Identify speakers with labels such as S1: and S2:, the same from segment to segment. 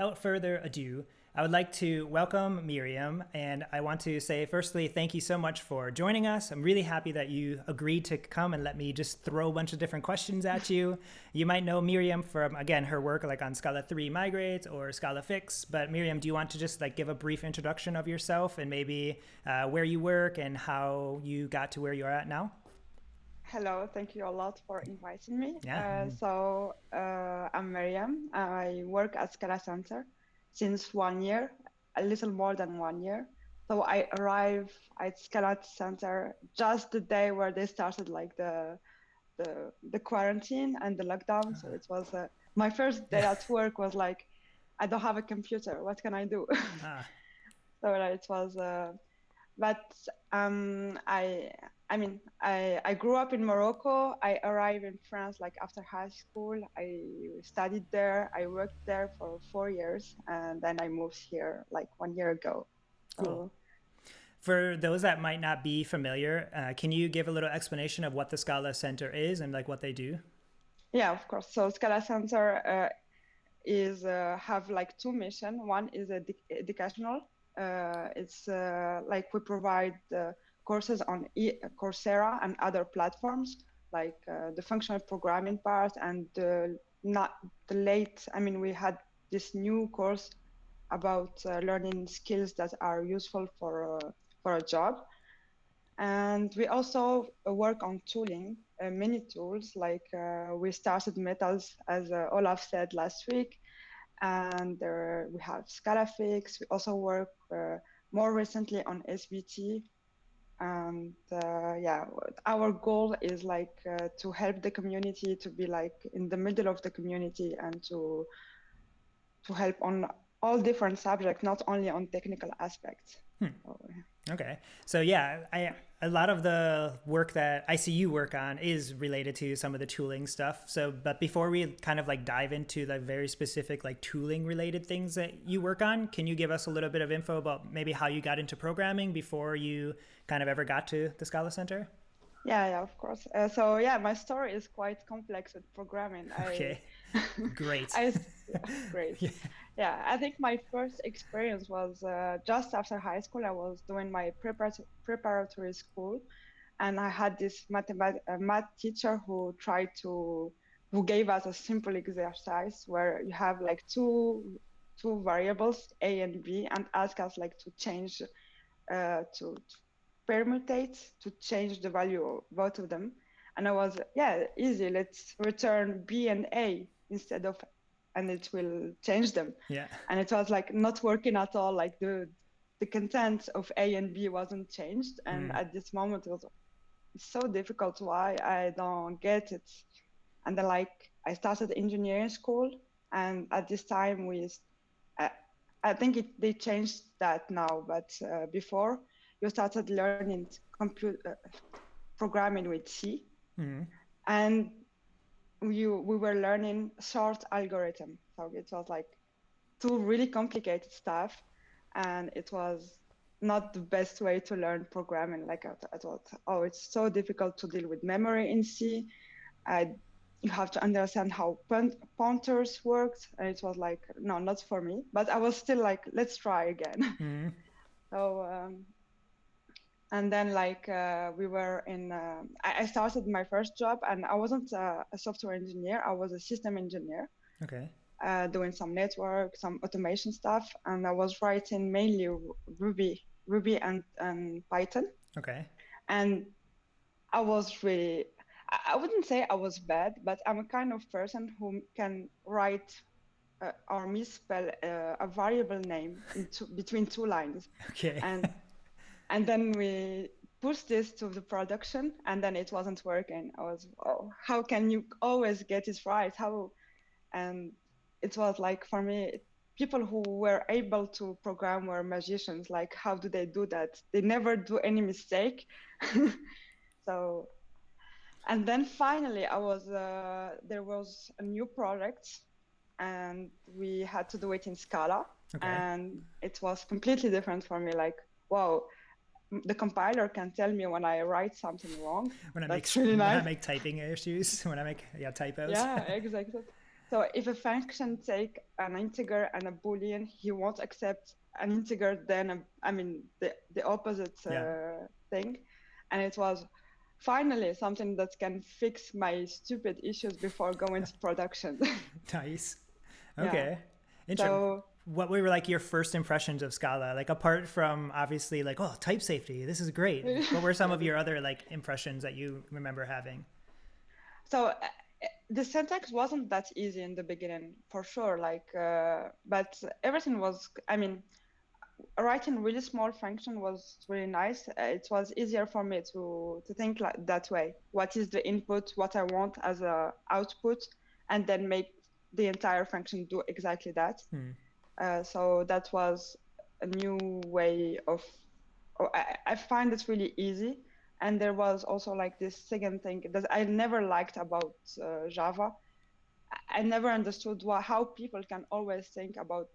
S1: without further ado, I would like to welcome Meriam, and I want to say, firstly, thank you so much for joining us. I'm really happy that you agreed to come and let me just throw a bunch of different questions at you. You might know Meriam from, again, her work like on Scala 3 migrates or Scala Fix, but Meriam, do you want to just like give a brief introduction of yourself and maybe where you work and how you got to where you are at now?
S2: Hello, thank you a lot for inviting me.
S1: Yeah.
S2: I'm Meriam. I work at Scala Center since 1 year, a little more than 1 year. So I arrived at Scala Center just the day where they started like the quarantine and the lockdown. So it was my first day at work was like, I don't have a computer. What can I do?
S1: Ah,
S2: So it was but I grew up in Morocco. I arrived in France like after high school. I studied there. I worked there for 4 years, and then I moved here like 1 year ago.
S1: cool.
S2: So
S1: For those that might not be familiar, can you give a little explanation of what the Scala Center is and like what they do?
S2: yeah, of course. So Scala Center is have like two missions. One is educational. It's like we provide courses on Coursera and other platforms, like the functional programming part and not the late. I mean, we had this new course about learning skills that are useful for a job. And we also work on tooling, many tools, like we started metals, as Olaf said last week, and we have Scalafix. We also work more recently on SVT. And yeah, our goal is like to help the community to be like in the middle of the community and to help on all different subjects, not only on technical aspects. So,
S1: Okay. So yeah, a lot of the work that I see you work on is related to some of the tooling stuff. So, but before we kind of like dive into the very specific like tooling related things that you work on, can you give us a little bit of info about maybe how you got into programming before you kind of ever got to the Scala Center?
S2: yeah, of course. So yeah, my story is quite complex with programming.
S1: Okay. Great.
S2: Yeah, great.
S1: Yeah.
S2: Yeah, I think my first experience was just after high school. I was doing my preparatory school, and I had this math teacher who gave us a simple exercise where you have like two variables, A and B, and ask us like to change to permutate to change the value of both of them. And I was, yeah, easy. Let's return B and A instead of, and it will change them.
S1: Yeah.
S2: And it was like not working at all. Like the content of A and B wasn't changed. And
S1: Mm.
S2: at this moment, it was so difficult. Why I don't get it. And then like I started engineering school, and at this time I, I think they changed that now, but before you started learning programming with C,
S1: Mm.
S2: and we were learning short algorithm. So it was like two really complicated stuff, and it was not the best way to learn programming. Like I thought, oh, it's so difficult to deal with memory in C. I You have to understand how pointers worked, and it was like, no, not for me. But I was still like, let's try again.
S1: Mm.
S2: So and then like I started my first job, and I wasn't a software engineer. I was a system engineer,
S1: Okay.
S2: doing some network, some automation stuff, and I was writing mainly Ruby and Python.
S1: Okay.
S2: And I was really, I wouldn't say I was bad, but I'm a kind of person who can write or misspell a variable name between two lines.
S1: Okay.
S2: And and then we pushed this to the production, and then it wasn't working. I was, oh, how can you always get it right? How? And it was like, for me, people who were able to program were magicians. Like, how do they do that? They never do any mistake. So, and then finally there was a new project, and we had to do it in Scala,
S1: Okay.
S2: and it was completely different for me. Like, wow, the compiler can tell me when I write something wrong.
S1: When I make
S2: That's really
S1: when I
S2: nice.
S1: make typing issues, when I make typos.
S2: Yeah, exactly. So if a function take an integer and a boolean, he won't accept an integer then the opposite
S1: Yeah.
S2: thing. And it was finally something that can fix my stupid issues before going to production.
S1: Nice.
S2: Yeah.
S1: Okay. Interesting.
S2: So
S1: What were like your first impressions of Scala? Like apart from obviously like, oh, type safety, this is great. What were some of your other like impressions that you remember having?
S2: so the syntax wasn't that easy in the beginning, for sure. But everything was, writing really small function was really nice. It was easier for me to think like that way. What is the input, what I want as a output, and then make the entire function do exactly that. So that was a new way of, I find it really easy. And there was also like this second thing that I never liked about Java. I never understood how people can always think about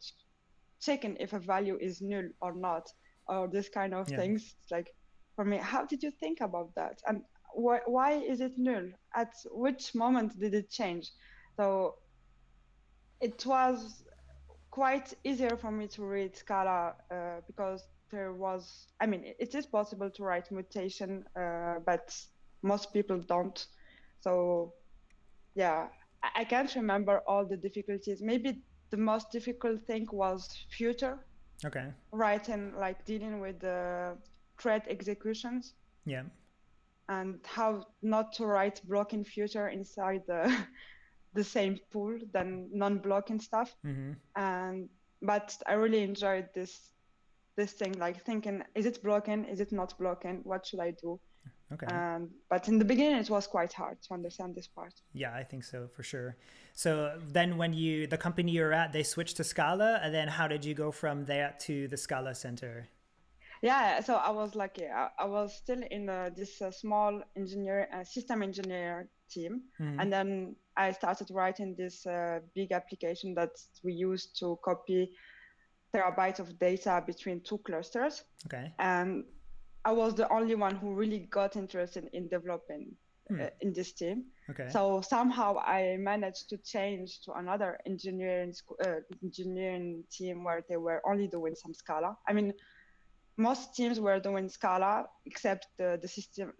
S2: checking if a value is null or not, or this kind of
S1: Yeah.
S2: things. It's like, for me, how did you think about that? And why is it null? At which moment did it change? So it was quite easier for me to read Scala because there was, it is possible to write mutation, but most people don't. So yeah, I can't remember all the difficulties. Maybe the most difficult thing was future,
S1: Okay.
S2: writing, like dealing with the thread executions
S1: Yeah.
S2: and how not to write blocking future inside the same pool than non-blocking stuff. And but I really enjoyed this thing, like thinking, is it blocking? Is it not blocking? What should I do?
S1: Okay.
S2: But in the beginning, it was quite hard to understand this part.
S1: Yeah, I think so for sure. So then when the company you were at, they switched to Scala, and then how did you go from that to the Scala Center?
S2: Yeah, so I was lucky. I was still in this small system engineer team. And then I started writing this big application that we used to copy terabytes of data between two clusters.
S1: Okay.
S2: And I was the only one who really got interested in developing in this team.
S1: Okay.
S2: So somehow I managed to change to another engineering team where they were only doing some Scala. Most teams were doing Scala except the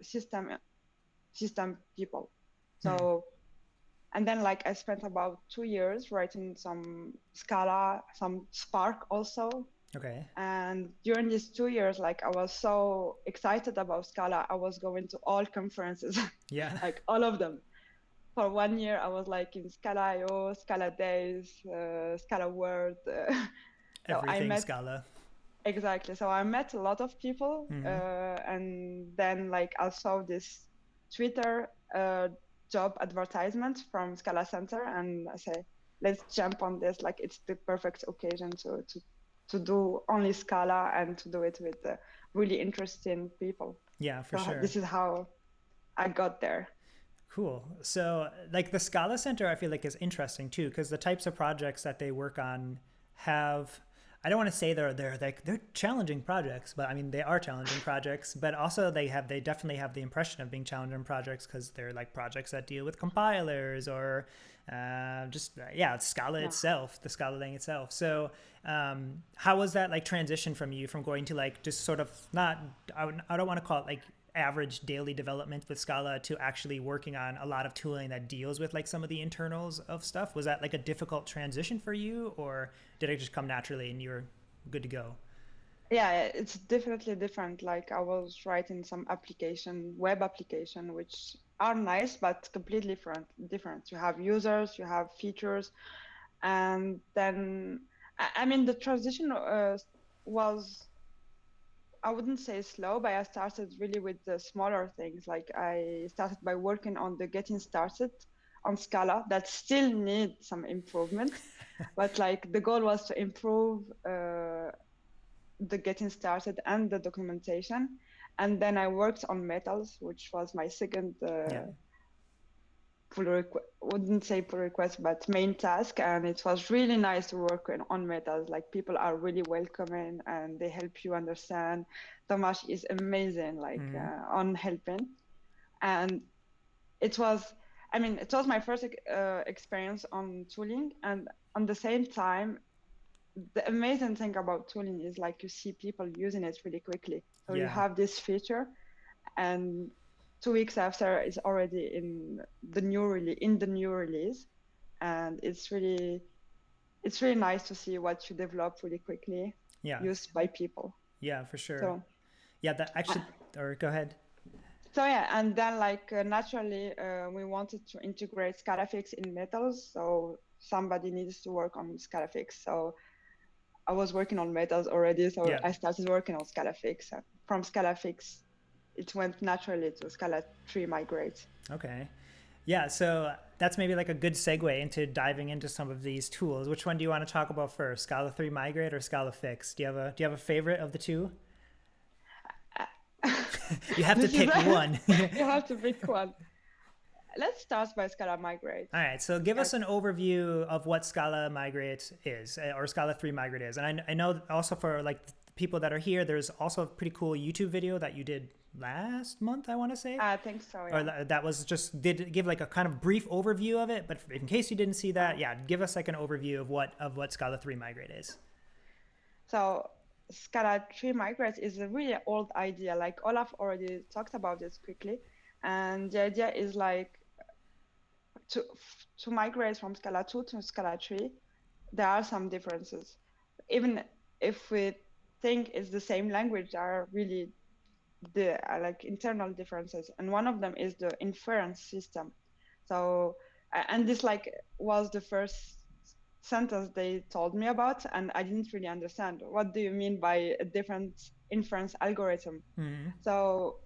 S2: system people. So, and then like I spent about 2 years writing some Scala, some Spark also.
S1: Okay.
S2: And during these 2 years, like I was so excited about Scala, I was going to all conferences,
S1: Yeah.
S2: like all of them. For 1 year, I was like in Scala.io, Scala Days, Scala World. So I
S1: Everything
S2: met
S1: Scala.
S2: Exactly. So I met a lot of people, and then like I saw this Twitter job advertisement from Scala Center, and I say, let's jump on this. Like it's the perfect occasion to do only Scala and to do it with really interesting people.
S1: Yeah, for
S2: So
S1: sure.
S2: this is how I got there.
S1: Cool. So, like the Scala Center, I feel like is interesting too, because the types of projects that they work on have, I don't want to say they're challenging projects, but I mean they are challenging projects. But also they definitely have the impression of being challenging projects because they're like projects that deal with compilers or Scala itself, the Scala thing itself. So, how was that like transition from you from going to like just sort of not, I don't want to call it like average daily development with Scala to actually working on a lot of tooling that deals with like some of the internals of stuff? Was that like a difficult transition for you, or did it just come naturally and you were good to go?
S2: Yeah, it's definitely different. Like I was writing some web application, which are nice, but completely different. You have users, you have features, and then, the transition was, I wouldn't say slow, but I started really with the smaller things. Like I started by working on the getting started on Scala that still need some improvement, but like the goal was to improve the getting started and the documentation. And then I worked on metals, which was my second wouldn't say pull request, but main task. And it was really nice to work on metals. Like people are really welcoming and they help you understand. Tomasz is amazing, like on helping. And it was, I mean, it was my first experience on tooling, and on the same time, the amazing thing about tooling is like you see people using it really quickly. So you
S1: Yeah.
S2: have this feature, and 2 weeks after, it's already in the new release, and it's really nice to see what you develop really quickly
S1: Yeah.
S2: used by people.
S1: Yeah, for sure.
S2: So.
S1: Yeah, that actually, or go ahead.
S2: So yeah, and then like naturally, we wanted to integrate Scalafix in metals. So somebody needs to work on Scalafix. So I was working on metals already. So
S1: Yeah.
S2: I started working on Scalafix. From Scalafix, it went naturally to Scala 3 migrate.
S1: Okay. Yeah, so that's maybe like a good segue into diving into some of these tools. Which one do you want to talk about first? Scala 3 Migrate or Scala Fix? Do you have a favorite of the two? You have to
S2: This is
S1: pick one.
S2: you have to pick one. Let's start by Scala migrate.
S1: All right, so give us an overview of what Scala Migrate is, or Scala 3 Migrate is. And I know also for like people that are here, there's also a pretty cool YouTube video that you did last month, I want to say.
S2: I think so, yeah.
S1: Or that was just, did give like a kind of brief overview of it, but in case you didn't see that, yeah, give us like an overview of what Scala 3 Migrate is.
S2: So Scala 3 migrate is a really old idea. Like Olaf already talked about this quickly. And the idea is like to migrate from Scala 2 to Scala 3, there are some differences. Even if we think it's the same language, there are really the like internal differences. And one of them is the inference system. So, and this like was the first sentence they told me about, and I didn't really understand. What do you mean by a different inference algorithm?
S1: Mm-hmm.
S2: So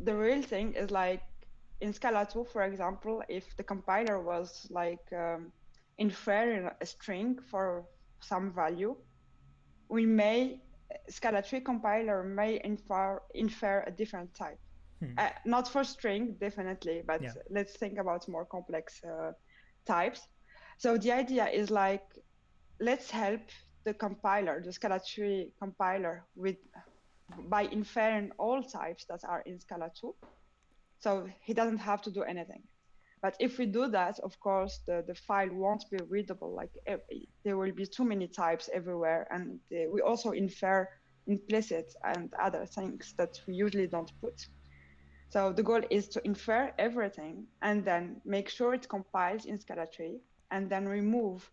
S2: the real thing is like in Scala 2, for example, if the compiler was like inferring a string for some value, Scala 3 compiler may infer a different type. Not for string, definitely, but
S1: Yeah.
S2: let's think about more complex types. So the idea is like, let's help the compiler, the Scala 3 compiler, by inferring all types that are in Scala 2. So he doesn't have to do anything. But if we do that, of course, the file won't be readable. Like there will be too many types everywhere. And we also infer implicit and other things that we usually don't put. So the goal is to infer everything and then make sure it compiles in Scala 3 and then remove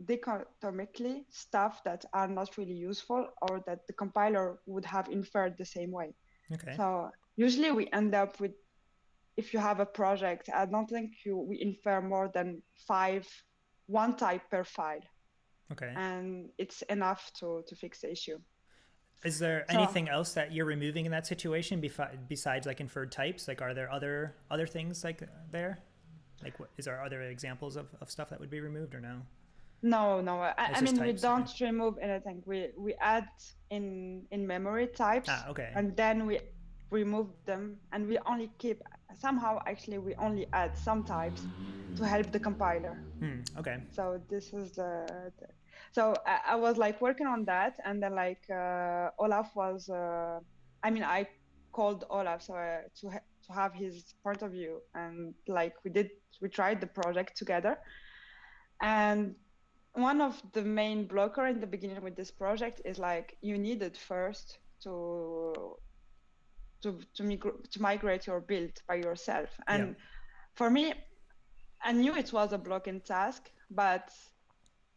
S2: dichotomically stuff that are not really useful or that the compiler would have inferred the same way.
S1: Okay.
S2: So usually we end up with, if you have a project, I don't think we infer more than one type per file.
S1: Okay.
S2: And it's enough to fix the issue.
S1: Is there anything else that you're removing in that situation besides like inferred types? Like, are there other things like there? Like, is there other examples of stuff that would be removed or no?
S2: No. I mean,
S1: types,
S2: we don't remove anything. We add in memory types.
S1: Okay.
S2: And then we remove them, and we only keep, somehow actually we only add some types to help the compiler.
S1: Okay.
S2: So this is so I was like working on that, and then like Olaf was, I called Olaf to have his point of view, and like we tried the project together. And one of the main blocker in the beginning with this project is like you needed first to migrate your build by yourself. And for me, I knew it was a blocking task, but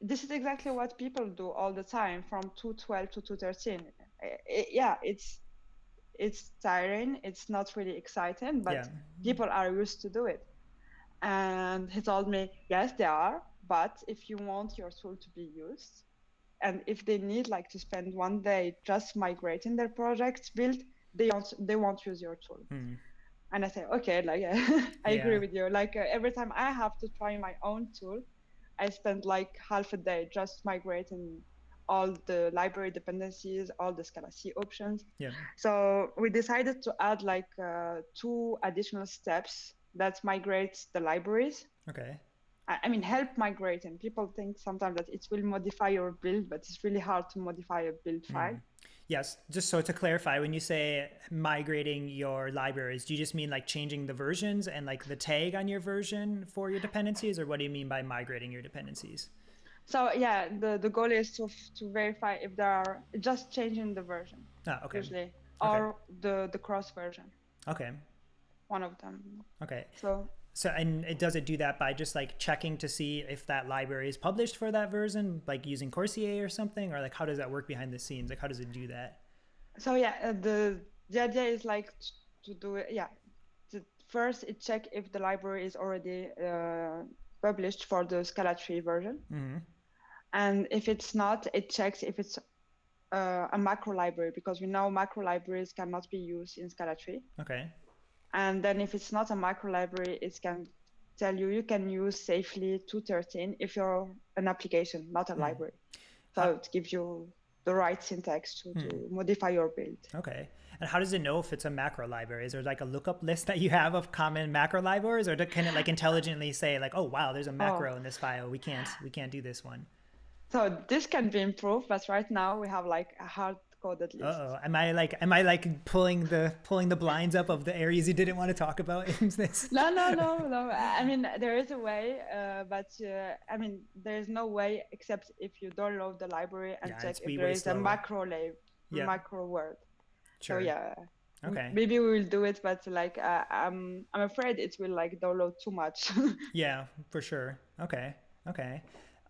S2: this is exactly what people do all the time from 2.12 to 2.13. It's tiring. It's not really exciting, but people are used to do it. And he told me, yes, they are, but if you want your tool to be used, and if they need like to spend one day just migrating their project build, they won't use your tool. And I say, okay, like I agree with you. Like every time I have to try my own tool, I spend like half a day just migrating all the library dependencies, all the Scala C options. So we decided to add like 2 additional steps that migrates the libraries.
S1: Okay.
S2: I mean, help migrating. People think sometimes that it will modify your build, but it's really hard to modify a build file.
S1: Yes, just so to clarify, when you say migrating your libraries, do you just mean like changing the versions and like the tag on your version for your dependencies, or what do you mean by migrating your dependencies?
S2: So yeah, the goal is to verify if there are just changing the version,
S1: Ah, okay.
S2: usually,
S1: Okay.
S2: or the cross version,
S1: Okay.
S2: one of them.
S1: Okay.
S2: So
S1: So, and it does it do that by just like checking to see if that library is published for that version, like using Corsair or something, or like how does that work behind the scenes? Like how does it do that?
S2: yeah, the idea is like to do it. Yeah, first it check if the library is already published for the Scala tree version, and if it's not, it checks if it's a macro library, because we know macro libraries cannot be used in Scala tree.
S1: Okay.
S2: And then if it's not a macro library, it can tell you can use safely 213 if you're an application, not a library. So it gives you the right syntax to modify your build.
S1: Okay. And how does it know if it's a macro library? Is there like a lookup list that you have of common macro libraries, or can it like intelligently say like, oh wow, there's a macro in this file. We can't do this one.
S2: So this can be improved, but right now we have like a hard coded list.
S1: Uh-oh. Am I like pulling the blinds up of the areas you didn't want to talk about in this?
S2: No. I mean, there is a way, but I mean, there is no way except if you download the library and check if there is a macro word.
S1: Sure.
S2: So yeah.
S1: Okay.
S2: Maybe we will do it, but like I'm afraid it will like download too much.
S1: Yeah, for sure. Okay.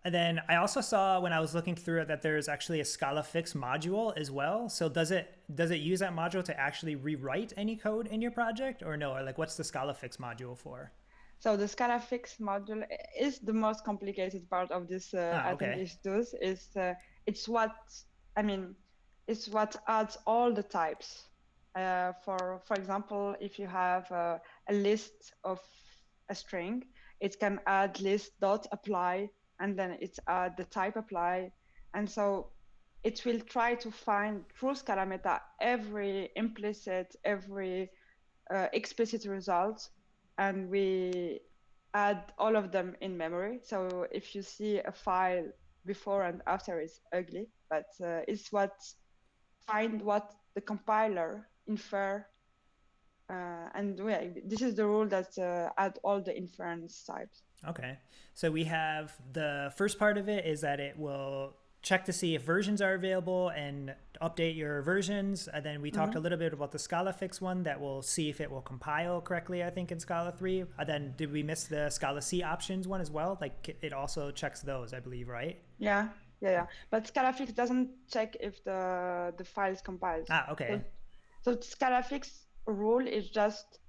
S1: And then I also saw when I was looking through it that there's actually a Scala Fix module as well. So does it use that module to actually rewrite any code in your project, or no? Or like what's the Scala Fix module for?
S2: So the Scala Fix module is the most complicated part of this. I think it's what adds all the types. For example, if you have a list of a string, it can add list dot apply, and then it's add the type apply, and so it will try to find through Scala meta every implicit, every explicit result, and we add all of them in memory. So if you see a file before and after, it's ugly, but it's find what the compiler infer, and this is the rule that add all the inference types.
S1: Okay, so we have the first part of it is that it will check to see if versions are available and update your versions. And then we talked a little bit about the Scala Fix one that will see if it will compile correctly, I think, in Scala 3. And then did we miss the Scala C options one as well? Like it also checks those, I believe, right?
S2: Yeah. But Scala Fix doesn't check if the file is compiled.
S1: Okay.
S2: So Scala Fix rule is just,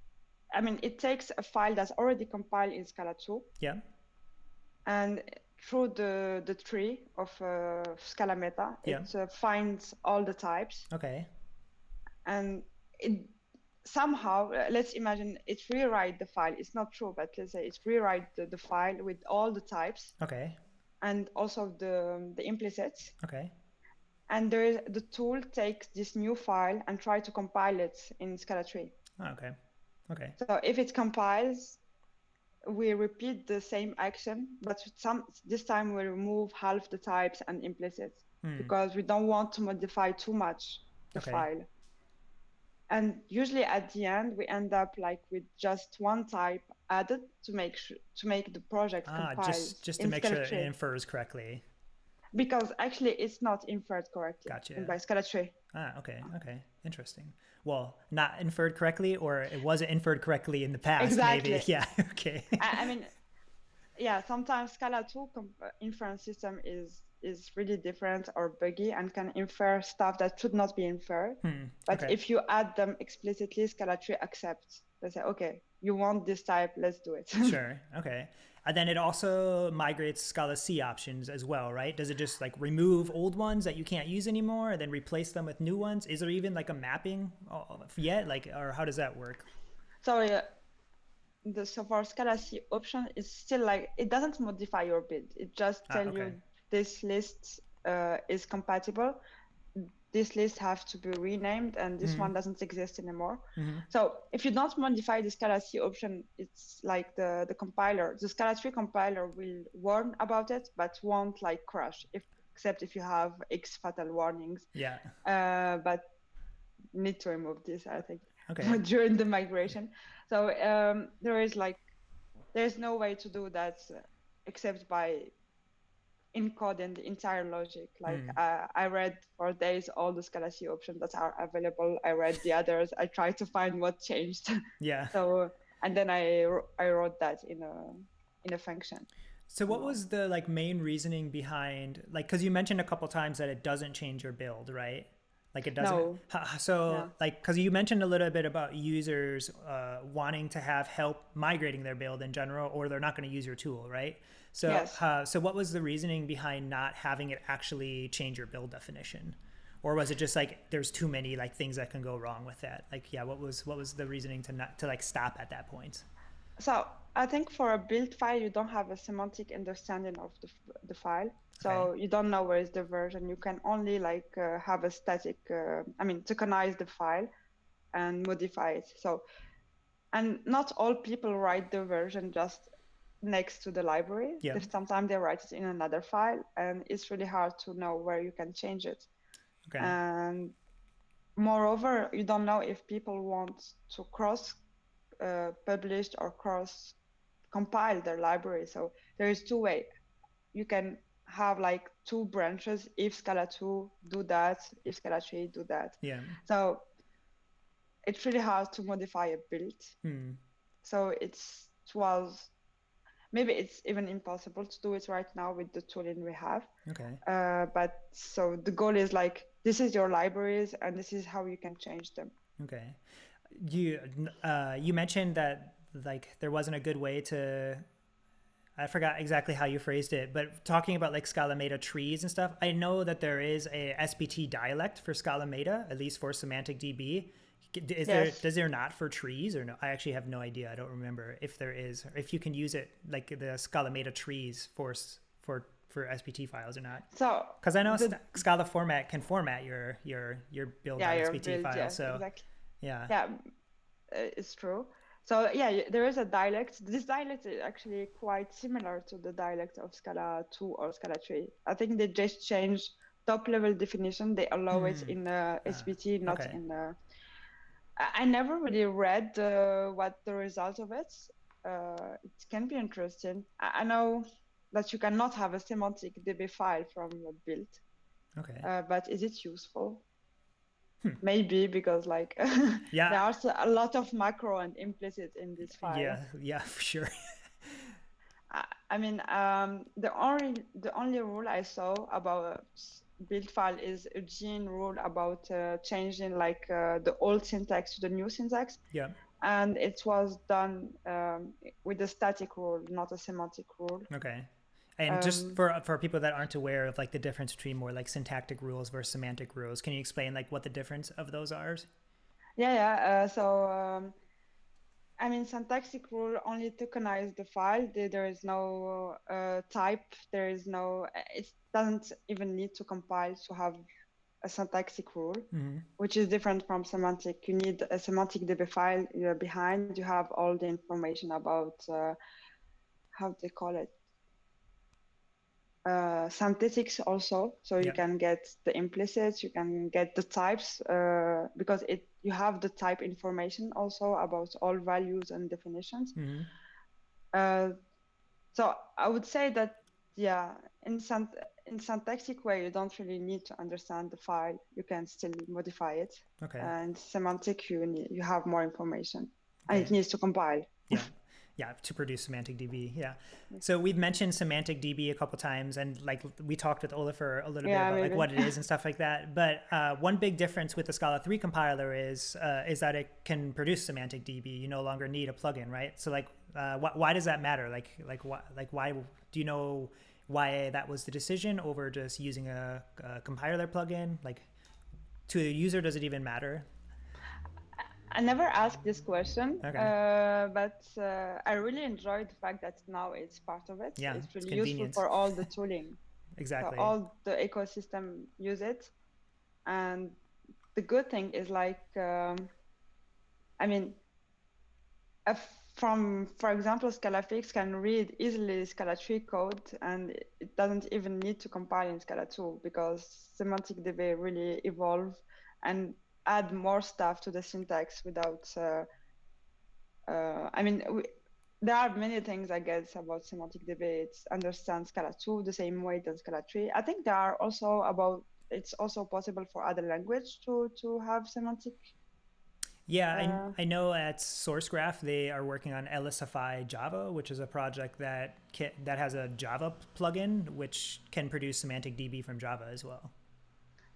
S2: I mean, it takes a file that's already compiled in Scala 2.
S1: Yeah.
S2: And through the tree of Scala meta, it finds all the types.
S1: Okay.
S2: And it somehow, let's imagine it rewrite the file. It's not true, but let's say it rewrite the file with all the types.
S1: Okay.
S2: And also the implicits.
S1: Okay.
S2: And the tool takes this new file and try to compile it in Scala 3.
S1: Okay.
S2: So if it compiles, we repeat the same action, but this time we remove half the types and implicits because we don't want to modify too much the file. And usually at the end, we end up like with just one type added to make the project compile.
S1: Just to make sure it infers correctly.
S2: Because actually it's not inferred correctly by Scala tree.
S1: Okay. Interesting. Well, not inferred correctly, or it wasn't inferred correctly in the past.
S2: Exactly.
S1: Maybe. Yeah. Okay.
S2: I mean, yeah, sometimes Scala 2 inference system is really different or buggy and can infer stuff that should not be inferred. But if you add them explicitly, Scala 3 accepts. They say, okay, you want this type, let's do it.
S1: Sure. Okay. And then it also migrates Scala C options as well, right? Does it just like remove old ones that you can't use anymore and then replace them with new ones? Is there even like a mapping yet? Like, or how does that work?
S2: So so for Scala C option is still like, it doesn't modify your build. It just tells you this list is compatible. This list have to be renamed, and this one doesn't exist anymore. So if you don't modify the Scala C option, it's like the compiler, the Scala 3 compiler will warn about it, but won't like crash. If except if you have X fatal warnings.
S1: Yeah.
S2: But need to remove this, I think,
S1: Okay.
S2: during the migration. So there's no way to do that except by encoding the entire logic. Like I read for days all the Scala C options that are available. I read the others. I tried to find what changed.
S1: Yeah.
S2: So and then I wrote that in a function.
S1: So what was the like main reasoning behind, like, because you mentioned a couple times that it doesn't change your build, right? Like it doesn't.
S2: No.
S1: So
S2: No.
S1: like, because you mentioned a little bit about users wanting to have help migrating their build in general, or they're not going to use your tool, right? So
S2: Yes.
S1: So what was the reasoning behind not having it actually change your build definition? Or was it just like there's too many like things that can go wrong with that? Like, yeah, what was the reasoning to like stop at that point?
S2: So I think for a build file, you don't have a semantic understanding of the file. So
S1: Okay.
S2: you don't know where is the version. You can only like have a static, tokenize the file and modify it. So, and not all people write the version just next to the library.
S1: Yeah.
S2: Sometimes they write it in another file, and it's really hard to know where you can change it.
S1: Okay.
S2: And moreover, you don't know if people want to cross published or cross compile their library. So there is two ways. You can have like two branches if Scala 2 do that, if Scala 3 do that.
S1: Yeah.
S2: So it's really hard to modify a build. So maybe it's even impossible to do it right now with the tooling we have.
S1: Okay.
S2: But so the goal is like, this is your libraries and this is how you can change them.
S1: Okay. You mentioned that like there wasn't a good way to, I forgot exactly how you phrased it, but talking about like Scala Meta trees and stuff, I know that there is a SBT dialect for Scala Meta, at least for Semantic DB. Does there not for trees, or no? I actually have no idea. I don't remember if there is, or if you can use it like the Scala Meta trees for SBT files or not.
S2: So
S1: because I know Scala format can format your build
S2: SBT
S1: build, file.
S2: Yeah,
S1: so
S2: exactly.
S1: yeah,
S2: it's true. So yeah, there is a dialect. This dialect is actually quite similar to the dialect of Scala 2 or Scala 3. I think they just changed top level definition. They allow it in SBT, not
S1: okay.
S2: in. I never really read what the result of it. It can be interesting. I know that you cannot have a semantic DB file from a build.
S1: Okay.
S2: But is it useful? Maybe, because like there are a lot of macro and implicit in this file.
S1: Yeah, for sure.
S2: I mean, the only rule I saw about build file is a gene rule about changing like the old syntax to the new syntax.
S1: Yeah.
S2: And it was done with a static rule, not a semantic rule.
S1: Okay. And just for people that aren't aware of like the difference between more like syntactic rules versus semantic rules, can you explain like what the difference of those are?
S2: Yeah. So I mean, syntactic rule only tokenize the file. There is no type. There is no. It doesn't even need to compile to have a syntactic rule, which is different from semantic. You need a semantic DB file behind. You have all the information about how they call it. Synthetics also, so you can get the implicits, you can get the types, because you have the type information also about all values and definitions. So I would say that in syntactic way you don't really need to understand the file, you can still modify it.
S1: Okay.
S2: And semantic you have more information, and it needs to compile.
S1: Yeah, to produce Semantic DB. Yeah. So we've mentioned Semantic DB a couple times, and like we talked with Oliver a little bit about like what it is and stuff like that. But one big difference with the Scala 3 compiler is that it can produce Semantic DB. You no longer need a plugin, right? So like, why does that matter? Why do you know why that was the decision over just using a compiler plugin? Like, to a user, does it even matter?
S2: I never asked this question, but I really enjoyed the fact that now it's part of it.
S1: Yeah,
S2: it's really useful for all the tooling.
S1: Exactly.
S2: So all the ecosystem use it. And the good thing is like, I mean, a for example, Scalafix can read easily Scala 3 code, and it doesn't even need to compile in Scala 2 because Semantic DB really evolve and add more stuff to the syntax without. I mean, there are many things I guess about Semantic DB. It understands Scala 2 the same way than Scala 3. I think there are also it's also possible for other language to have semantic.
S1: Yeah, I know at SourceGraph they are working on LSFI Java, which is a project that has a Java plugin which can produce Semantic DB from Java as well.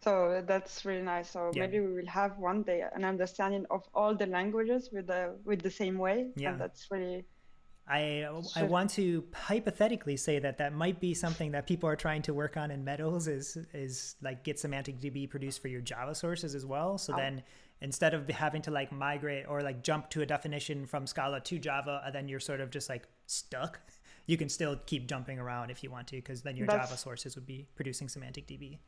S2: So that's really nice. So
S1: Yeah.
S2: maybe we will have one day an understanding of all the languages with the same way,
S1: Yeah.
S2: and that's really.
S1: I want to hypothetically say that might be something that people are trying to work on in Metals is like get Semantic DB produced for your Java sources as well. So then instead of having to like migrate or like jump to a definition from Scala to Java, and then you're sort of just like stuck, you can still keep jumping around if you want to, because then your Java sources would be producing Semantic DB.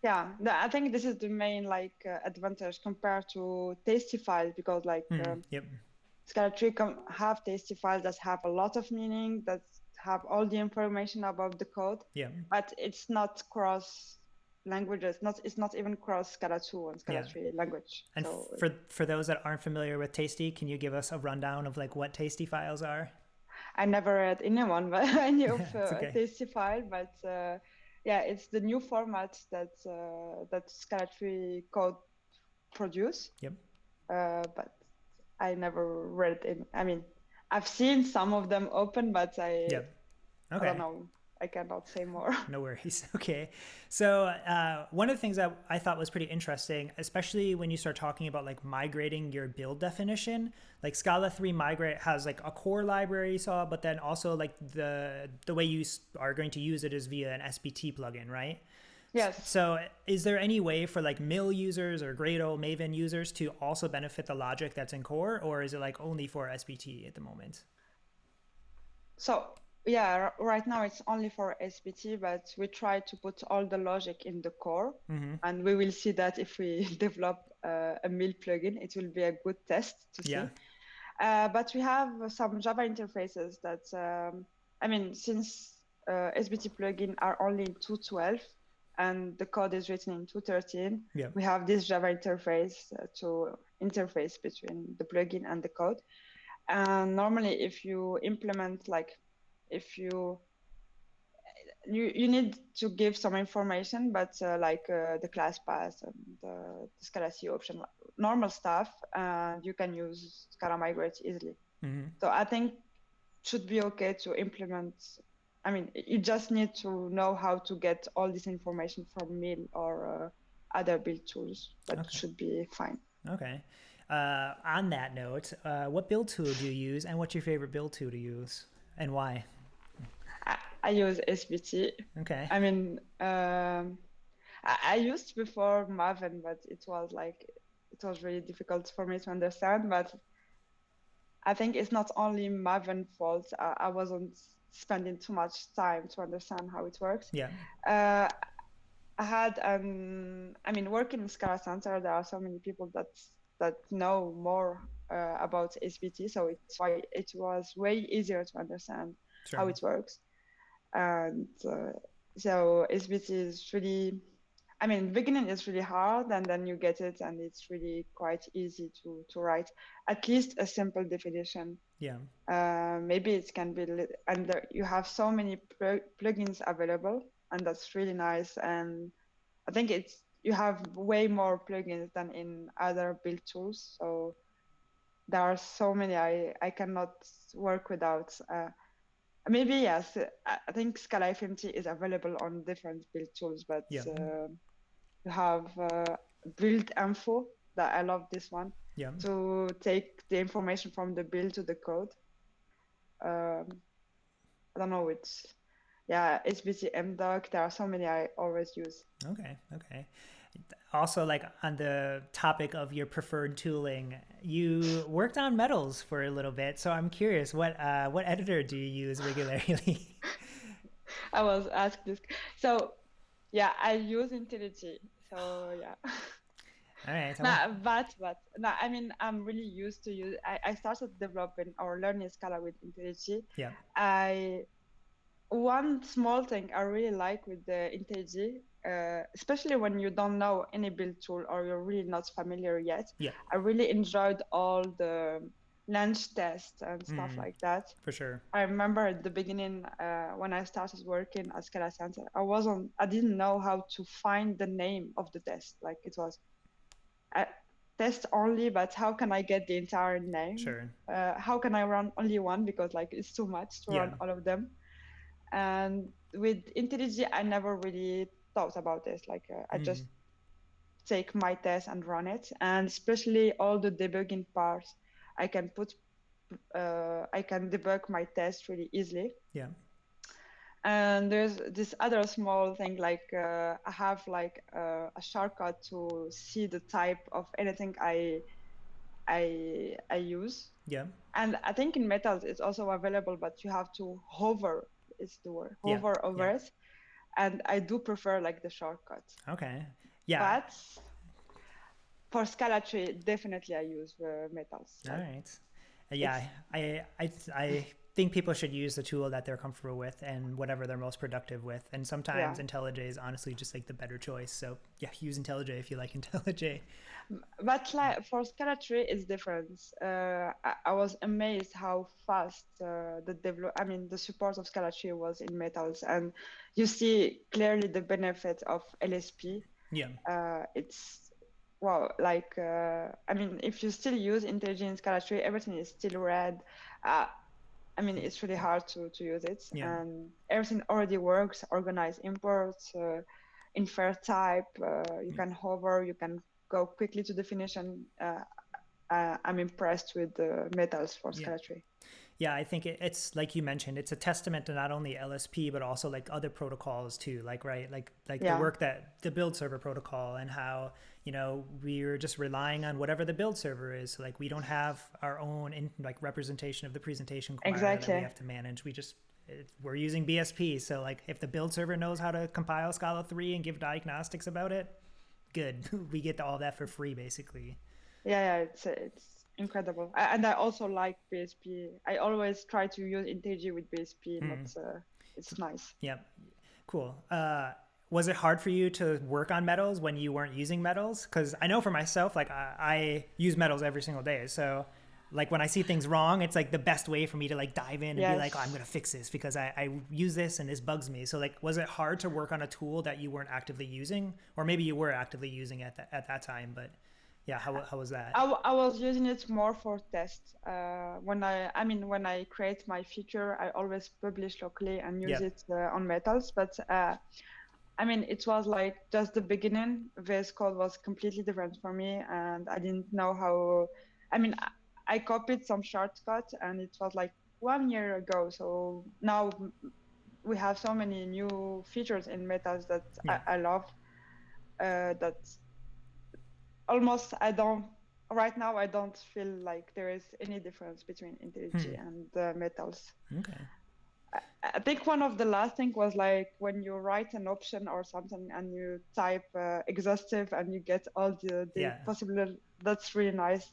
S2: Yeah, I think this is the main like advantage compared to tasty files, because like
S1: Yep.
S2: Scala 3 have tasty files that have a lot of meaning, that have all the information about the code.
S1: Yeah.
S2: But it's not cross languages. It's not even cross Scala 2 and Scala 3 language.
S1: And
S2: so
S1: for those that aren't familiar with Tasty, can you give us a rundown of like what Tasty files are?
S2: I never read anyone, but I knew of
S1: okay.
S2: Tasty file. But yeah, it's the new format that Scala 3 code produce.
S1: Yep.
S2: But I never read it. I mean, I've seen some of them open, but
S1: Okay.
S2: I don't know. I cannot say more.
S1: No worries. Okay. So one of the things that I thought was pretty interesting, especially when you start talking about like migrating your build definition, like Scala 3 migrate has like a core library you saw, but then also like the way you are going to use it is via an SBT plugin, right?
S2: Yes.
S1: So is there any way for like Mill users or Gradle, Maven users to also benefit the logic that's in core, or is it like only for SBT at the moment?
S2: So yeah, right now it's only for SBT, but we try to put all the logic in the core, and we will see that if we develop a Mill plugin, it will be a good test to see. But we have some Java interfaces that, I mean, since SBT plugin are only in 2.12 and the code is written in 2.13, we have this Java interface to interface between the plugin and the code. And normally if you implement if you need to give some information, but the class path and the Scala C option, normal stuff, and you can use Scala Migrate easily. So I think it should be okay to implement. I mean, you just need to know how to get all this information from Mill or other build tools. That should be fine.
S1: Okay. On that note, what build tool do you use, and what's your favorite build tool to use, and why?
S2: I use SBT.
S1: Okay.
S2: I mean, I used before Maven, but it was really difficult for me to understand. But I think it's not only Maven fault. I wasn't spending too much time to understand how it works.
S1: Yeah.
S2: I had, I mean, working in Scala Center, there are so many people that know more about SBT, so it's why it was way easier to understand how it works. And so SBT is really, I mean, beginning is really hard, and then you get it, and it's really quite easy to write at least a simple definition.
S1: Yeah.
S2: Maybe it can be, and you have so many plugins available, and that's really nice. And I think you have way more plugins than in other build tools. So there are so many I cannot work without. Maybe yes, I think Scala FMT is available on different build tools, but you have build info. That I love this one.
S1: Yeah.
S2: To take the information from the build to the code. I don't know which. Yeah, SBT MDoc. There are so many I always use.
S1: Okay. Also, like on the topic of your preferred tooling, you worked on Metals for a little bit, so I'm curious, what editor do you use regularly?
S2: I was asked this. So yeah, I use Intility. So yeah.
S1: All right.
S2: No, but no, I mean, I'm really used to use. I started developing or learning Scala with IntelliJ.
S1: Yeah.
S2: I One small thing I really like with the IntelliJ, especially when you don't know any build tool or you're really not familiar yet,
S1: Yeah.
S2: I really enjoyed all the launch tests and stuff like that.
S1: For sure.
S2: I remember at the beginning when I started working at Scala Center, I didn't know how to find the name of the test. Like it was a test only, but how can I get the entire name?
S1: Sure.
S2: How can I run only one? Because like it's too much to
S1: Yeah.
S2: run all of them. And with IntelliJ, I never really thought about this. Like I just take my test and run it. And especially all the debugging parts, I can debug my test really easily.
S1: Yeah.
S2: And there's this other small thing, like I have like a shortcut to see the type of anything I use.
S1: Yeah.
S2: And I think in Metals it's also available, but you have to hover, is the word,
S1: Yeah.
S2: hover over
S1: Yeah.
S2: it. And I do prefer like the shortcut.
S1: Okay. Yeah.
S2: But for Scala tree, definitely I use Metals.
S1: All right. Yeah. I think people should use the tool that they're comfortable with and whatever they're most productive with. And sometimes IntelliJ is honestly just like the better choice. So yeah, use IntelliJ if you like IntelliJ.
S2: But like for Scala tree, it's different. I was amazed how fast the support of Scala tree was in Metals, and you see clearly the benefit of LSP.
S1: Yeah.
S2: It's wow, like I mean, if you still use IntelliJ in Scala tree, everything is still red. I mean, it's really hard to use it, and everything already works. Organize imports, infer type. You can hover. You can go quickly to definition. I'm impressed with the Metals for Scala tree.
S1: Yeah, I think it's like you mentioned, it's a testament to not only LSP but also like other protocols too. Like the work that the build server protocol and how we're just relying on whatever the build server is. So, like we don't have our own representation of the presentation choir that we have to manage. We're using BSP. So like if the build server knows how to compile Scala 3 and give diagnostics about it, good. We get all that for free basically.
S2: Yeah, it's incredible. And I also like BSP. I always try to use IntelliJ with BSP, but it's nice.
S1: Yeah, cool. Was it hard for you to work on Metals when you weren't using Metals? Because I know for myself, like I use Metals every single day. So like when I see things wrong, it's like the best way for me to like dive in and be like, oh, I'm going to fix this because I use this and this bugs me. So like, was it hard to work on a tool that you weren't actively using? Or maybe you were actively using it at that time, but yeah, how was that?
S2: I was using it more for tests. When I create my feature, I always publish locally and use it on Metals. But I mean, it was like just the beginning. VS Code was completely different for me, and I didn't know how. I mean, I copied some shortcut, and it was like 1 year ago. So now we have so many new features in Metals that I love. That almost right now I don't feel like there is any difference between IntelliJ and Metals.
S1: Okay.
S2: I think one of the last thing was like when you write an option or something and you type exhaustive and you get all the possible. That's really nice.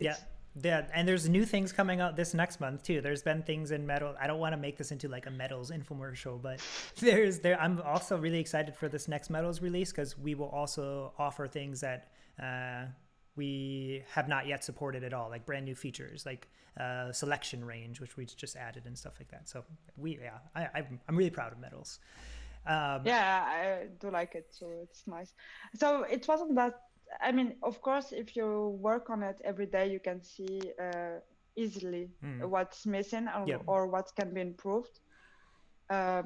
S1: Yeah, and there's new things coming out this next month too. There's been things in Metals. I don't want to make this into like a Metals infomercial, but I'm also really excited for this next Metals release because we will also offer things that we have not yet supported at all, like brand new features, like selection range, which we just added and stuff like that. So I'm really proud of Metals.
S2: I do like it too. It's nice. So it wasn't that. I mean, of course, if you work on it every day, you can see easily what's missing or what can be improved. I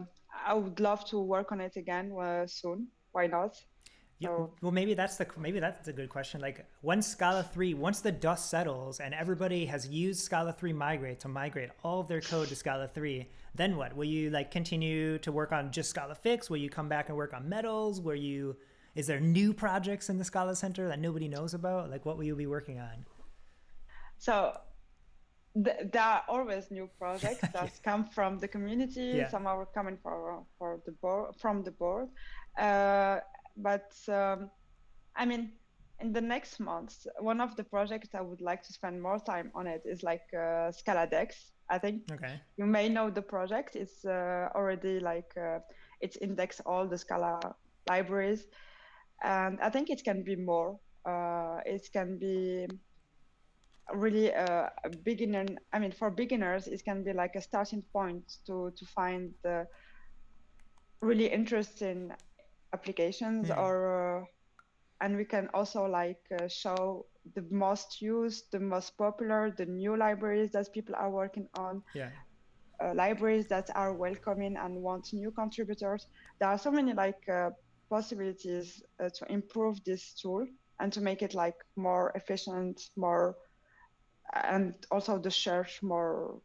S2: would love to work on it again soon. Why not?
S1: Yeah, well, maybe that's a good question. Like once the dust settles and everybody has used Scala 3 migrate to migrate all of their code to Scala 3, then what? Will you like continue to work on just Scala Fix? Will you come back and work on Metals? Is there new projects in the Scala Center that nobody knows about? Like what will you be working on?
S2: So there are always new projects that come from the community. Some are coming from the board. But I mean, in the next months, one of the projects I would like to spend more time on it is like Scala Decks. I think
S1: Okay.
S2: you may know the project. It's already like it's indexed all the Scala libraries, and I think it can be more. It can be really a beginner. I mean, for beginners, it can be like a starting point to find the really interesting applications or and we can also like show the most used, the most popular, the new libraries that people are working on,
S1: Yeah.
S2: libraries that are welcoming and want new contributors. There are so many like possibilities to improve this tool and to make it like more efficient, more, and also the search more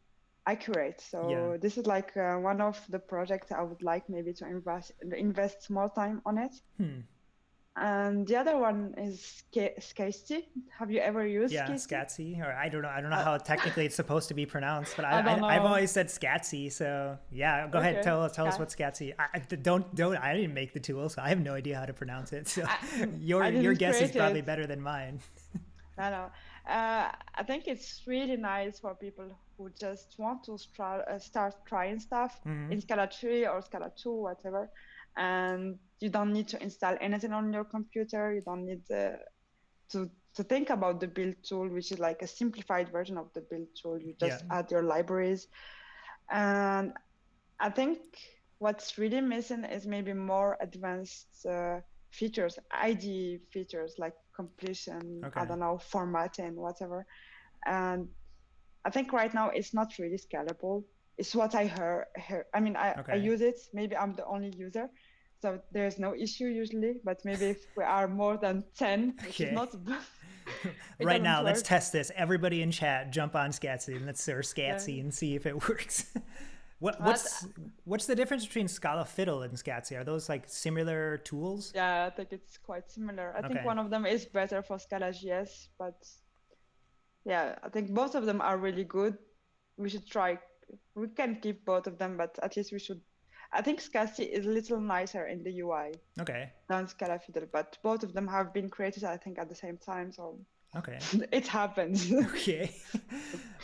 S2: accurate.
S1: Yeah.
S2: So this is like one of the projects I would like maybe to invest more time on it. And the other one is Scasty. Have you ever used
S1: Yeah,
S2: Scasty?
S1: Scatsy, or I don't know how technically it's supposed to be pronounced, but
S2: I don't
S1: I've
S2: know.
S1: always said Scatsy. So yeah, go ahead, tell us what Scatsy. Don't I didn't make the tool, so I have no idea how to pronounce it. So your guess is probably better than mine.
S2: I know. I think it's really nice for people who just want to start trying stuff in Scala 3 or Scala 2, whatever. And you don't need to install anything on your computer. You don't need to think about the build tool, which is like a simplified version of the build tool. You just add your libraries. And I think what's really missing is maybe more advanced features, IDE features like completion, I don't know, formatting, whatever. And I think right now it's not really scalable. It's what I heard. I mean, I use it. Maybe I'm the only user. So there's no issue usually, but maybe if we are more than 10, which is not...
S1: Right now, let's test this. Everybody in chat, jump on Scatsy and let's search Scatsy and see if it works. What's the difference between Scala Fiddle and Scatsy? Are those like similar tools?
S2: Yeah, I think it's quite similar. I think one of them is better for Scala JS, but yeah, I think both of them are really good. We should try. We can keep both of them, but at least we should. I think Scatsy is a little nicer in the UI than Scala Fiddle, but both of them have been created, I think, at the same time. So it happens.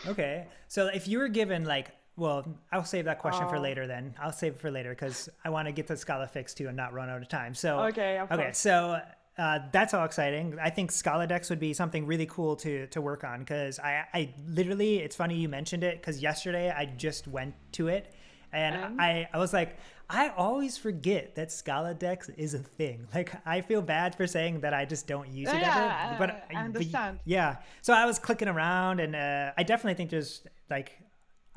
S1: Okay. So if you were given like, well, I'll save that question for later then. I'll save it for later because I want to get to Scala Fix too and not run out of time. So
S2: okay.
S1: So that's all exciting. I think Scala Decks would be something really cool to work on because I literally, it's funny you mentioned it because yesterday I just went to it and I was like, I always forget that Scala Decks is a thing. Like I feel bad for saying that I just don't use it ever, but
S2: I understand.
S1: So I was clicking around and I definitely think there's like,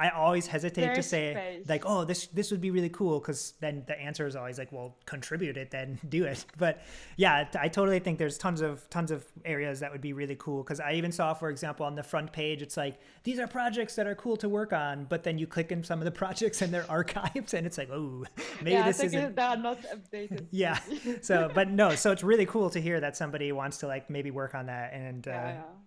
S1: I always hesitate to say like, oh, this would be really cool because then the answer is always like, well, contribute it, then do it. But yeah, I totally think there's tons of areas that would be really cool because I even saw, for example, on the front page, it's like, these are projects that are cool to work on, but then you click in some of the projects and they're archived and it's like, oh, maybe this isn't.
S2: They are not updated.
S1: Yeah. So it's really cool to hear that somebody wants to like maybe work on that and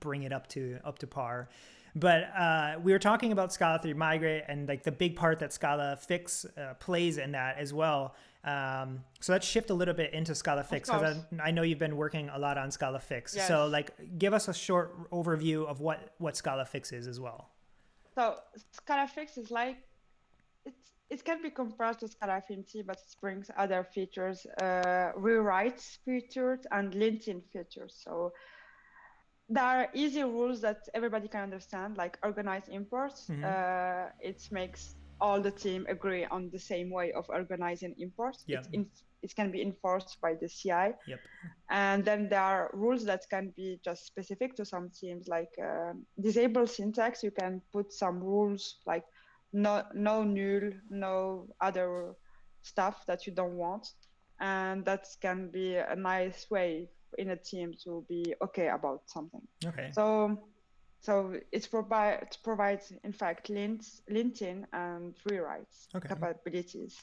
S1: bring it up to par. But we were talking about Scala 3 Migrate and like the big part that Scala Fix plays in that as well. So let's shift a little bit into Scala Fix because I know you've been working a lot on Scala Fix.
S2: Yes.
S1: So like give us a short overview of what Scala Fix is as well.
S2: So Scala Fix is like, it can be compared to Scala Affinity, but it brings other features, rewrites features and linting features. So there are easy rules that everybody can understand, like organize imports. It makes all the team agree on the same way of organizing imports. It can be enforced by the CI. And then there are rules that can be just specific to some teams, like disable syntax. You can put some rules like no null, no other stuff that you don't want. And that can be a nice way in a team to be okay about something. So it provides in fact linting and rewrites capabilities.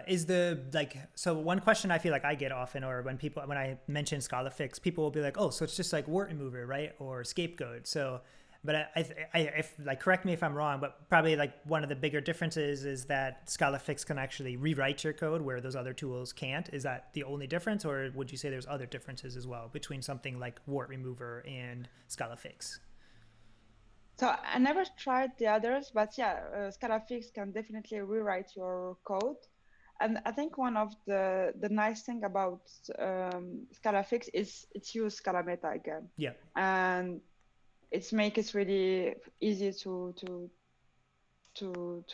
S1: Is the like, so one question I feel like I get often, or when I mention Scala Fix, people will be like, oh, so it's just like wort remover, right? Or scapegoat. So But if like, correct me if I'm wrong, but probably like one of the bigger differences is that Scala Fix can actually rewrite your code where those other tools can't. Is that the only difference, or would you say there's other differences as well between something like Wart Remover and Scala Fix?
S2: So I never tried the others, but yeah, Scalafix can definitely rewrite your code. And I think one of the nice thing about Scalafix is it's use Scala Meta again,
S1: Yeah.
S2: and it's make it really easy to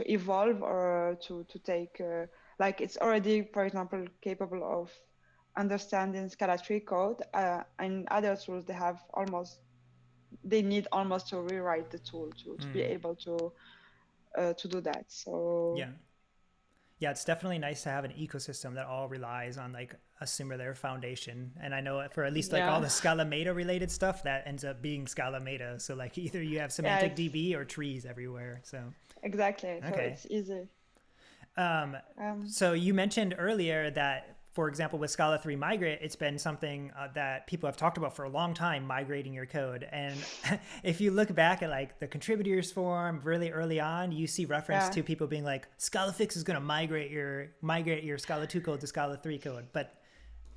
S2: evolve or to take like it's already, for example, capable of understanding Scala 3 code, and other tools they need almost to rewrite the tool to be able to do that. So
S1: Yeah. Yeah, it's definitely nice to have an ecosystem that all relies on like a similar foundation. And I know for at least like all
S2: yeah,
S1: the Scala Meta related stuff that ends up being Scala Meta. So like either you have
S2: yeah,
S1: Semantic DB or trees everywhere. So
S2: exactly. So
S1: okay.
S2: it's easy.
S1: Um,
S2: Um,
S1: so you mentioned earlier that, for example, with Scala 3 Migrate, it's been something that people have talked about for a long time, migrating your code. And if you look back at like the contributors forum really early on, you see reference
S2: yeah,
S1: to people being like, Scala Fix is going to migrate your Scala 2 code to Scala 3 code. But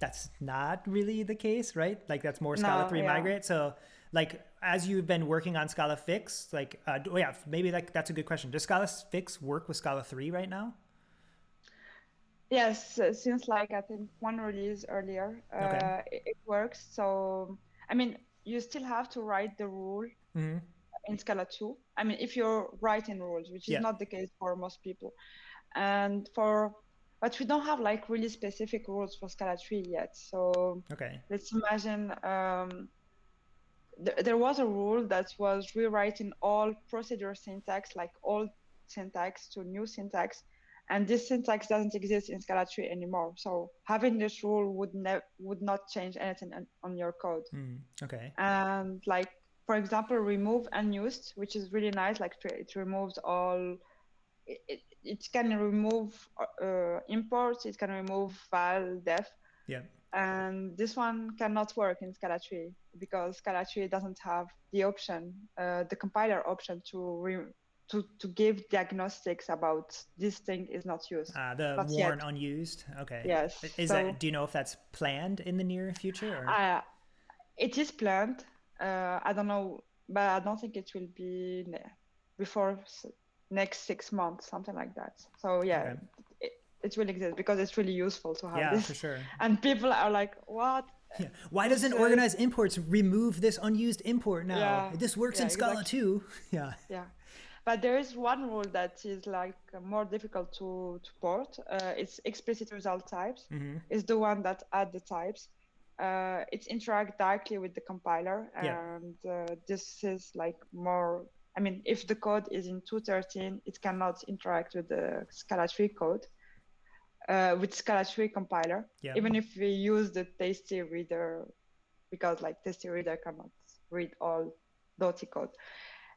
S1: that's not really the case, right? Like that's more Scala
S2: no,
S1: 3
S2: yeah.
S1: Migrate. So like as you've been working on Scala Fix, like, oh yeah, maybe like that's a good question. Does Scala Fix work with Scala 3 right now?
S2: Yes, since like I think one release earlier,
S1: Okay.
S2: it works. So I mean, you still have to write the rule
S1: Mm-hmm.
S2: in Scala 2. I mean, if you're writing rules, which is
S1: Yeah.
S2: not the case for most people. And but we don't have like really specific rules for Scala 3 yet. So
S1: Okay.
S2: let's imagine there was a rule that was rewriting all procedure syntax, like old syntax to new syntax. And this syntax doesn't exist in Scala 3 anymore. So having this rule would not change anything on your code.
S1: Okay.
S2: And like, for example, remove unused, which is really nice. Like it removes all it can remove imports, it can remove val def,
S1: Yeah.
S2: and this one cannot work in Scala 3 because Scala 3 doesn't have the option, the compiler option to give diagnostics about this thing is not used.
S1: The
S2: Not yet.
S1: worn unused. Okay.
S2: Yes.
S1: Is
S2: So
S1: that? Do you know if that's planned in the near future or?
S2: uh, it is planned. I don't know, but I don't think it will be before next 6 months, something like that. So yeah,
S1: Okay.
S2: it, it will exist because it's really useful to have
S1: Yeah, for
S2: this.
S1: sure.
S2: And people are like, what?
S1: Yeah. Why
S2: This
S1: doesn't organized imports remove this unused import now?
S2: yeah,
S1: This works
S2: yeah,
S1: in Scala
S2: exactly.
S1: too. Yeah.
S2: Yeah. But there is one rule that is like more difficult to port. It's explicit result types.
S1: Mm-hmm.
S2: Is the one that add the types. It interact directly with the compiler,
S1: Yeah.
S2: and this is like more. I mean, if the code is in 2.13, it cannot interact with the Scala 3 code, with Scala 3 compiler,
S1: Yeah.
S2: even if we use the tasty reader, because like tasty reader cannot read all Doti code.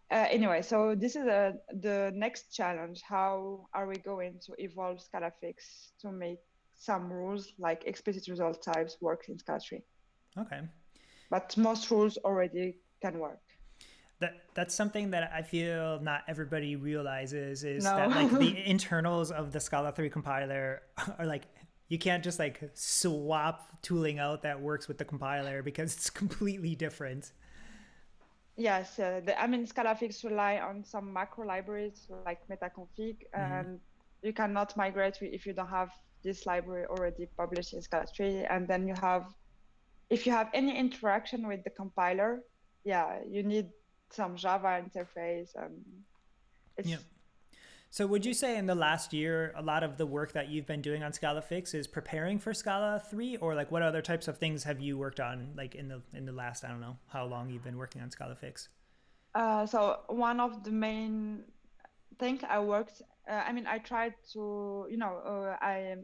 S2: Anyway, so this is the next challenge. How are we going to evolve Scalafix to make some rules like explicit result types work in Scala 3?
S1: Okay.
S2: But most rules already can work.
S1: That's something that I feel not everybody realizes is that like
S2: No.
S1: the internals of the Scala 3 compiler are like you can't just like swap tooling out that works with the compiler because it's completely different.
S2: Yes, I mean, Scalafix rely on some macro libraries like metaconfig,
S1: Mm-hmm.
S2: and you cannot migrate if you don't have this library already published in Scala 3. And then if you have any interaction with the compiler, yeah, you need some Java interface, and
S1: Yeah.
S2: it's
S1: So would you say in the last year, a lot of the work that you've been doing on Scala Fix is preparing for Scala 3, or like what other types of things have you worked on like in the last, I don't know, how long you've been working on Scala Fix?
S2: so one of the main thing I worked. I mean, I tried to,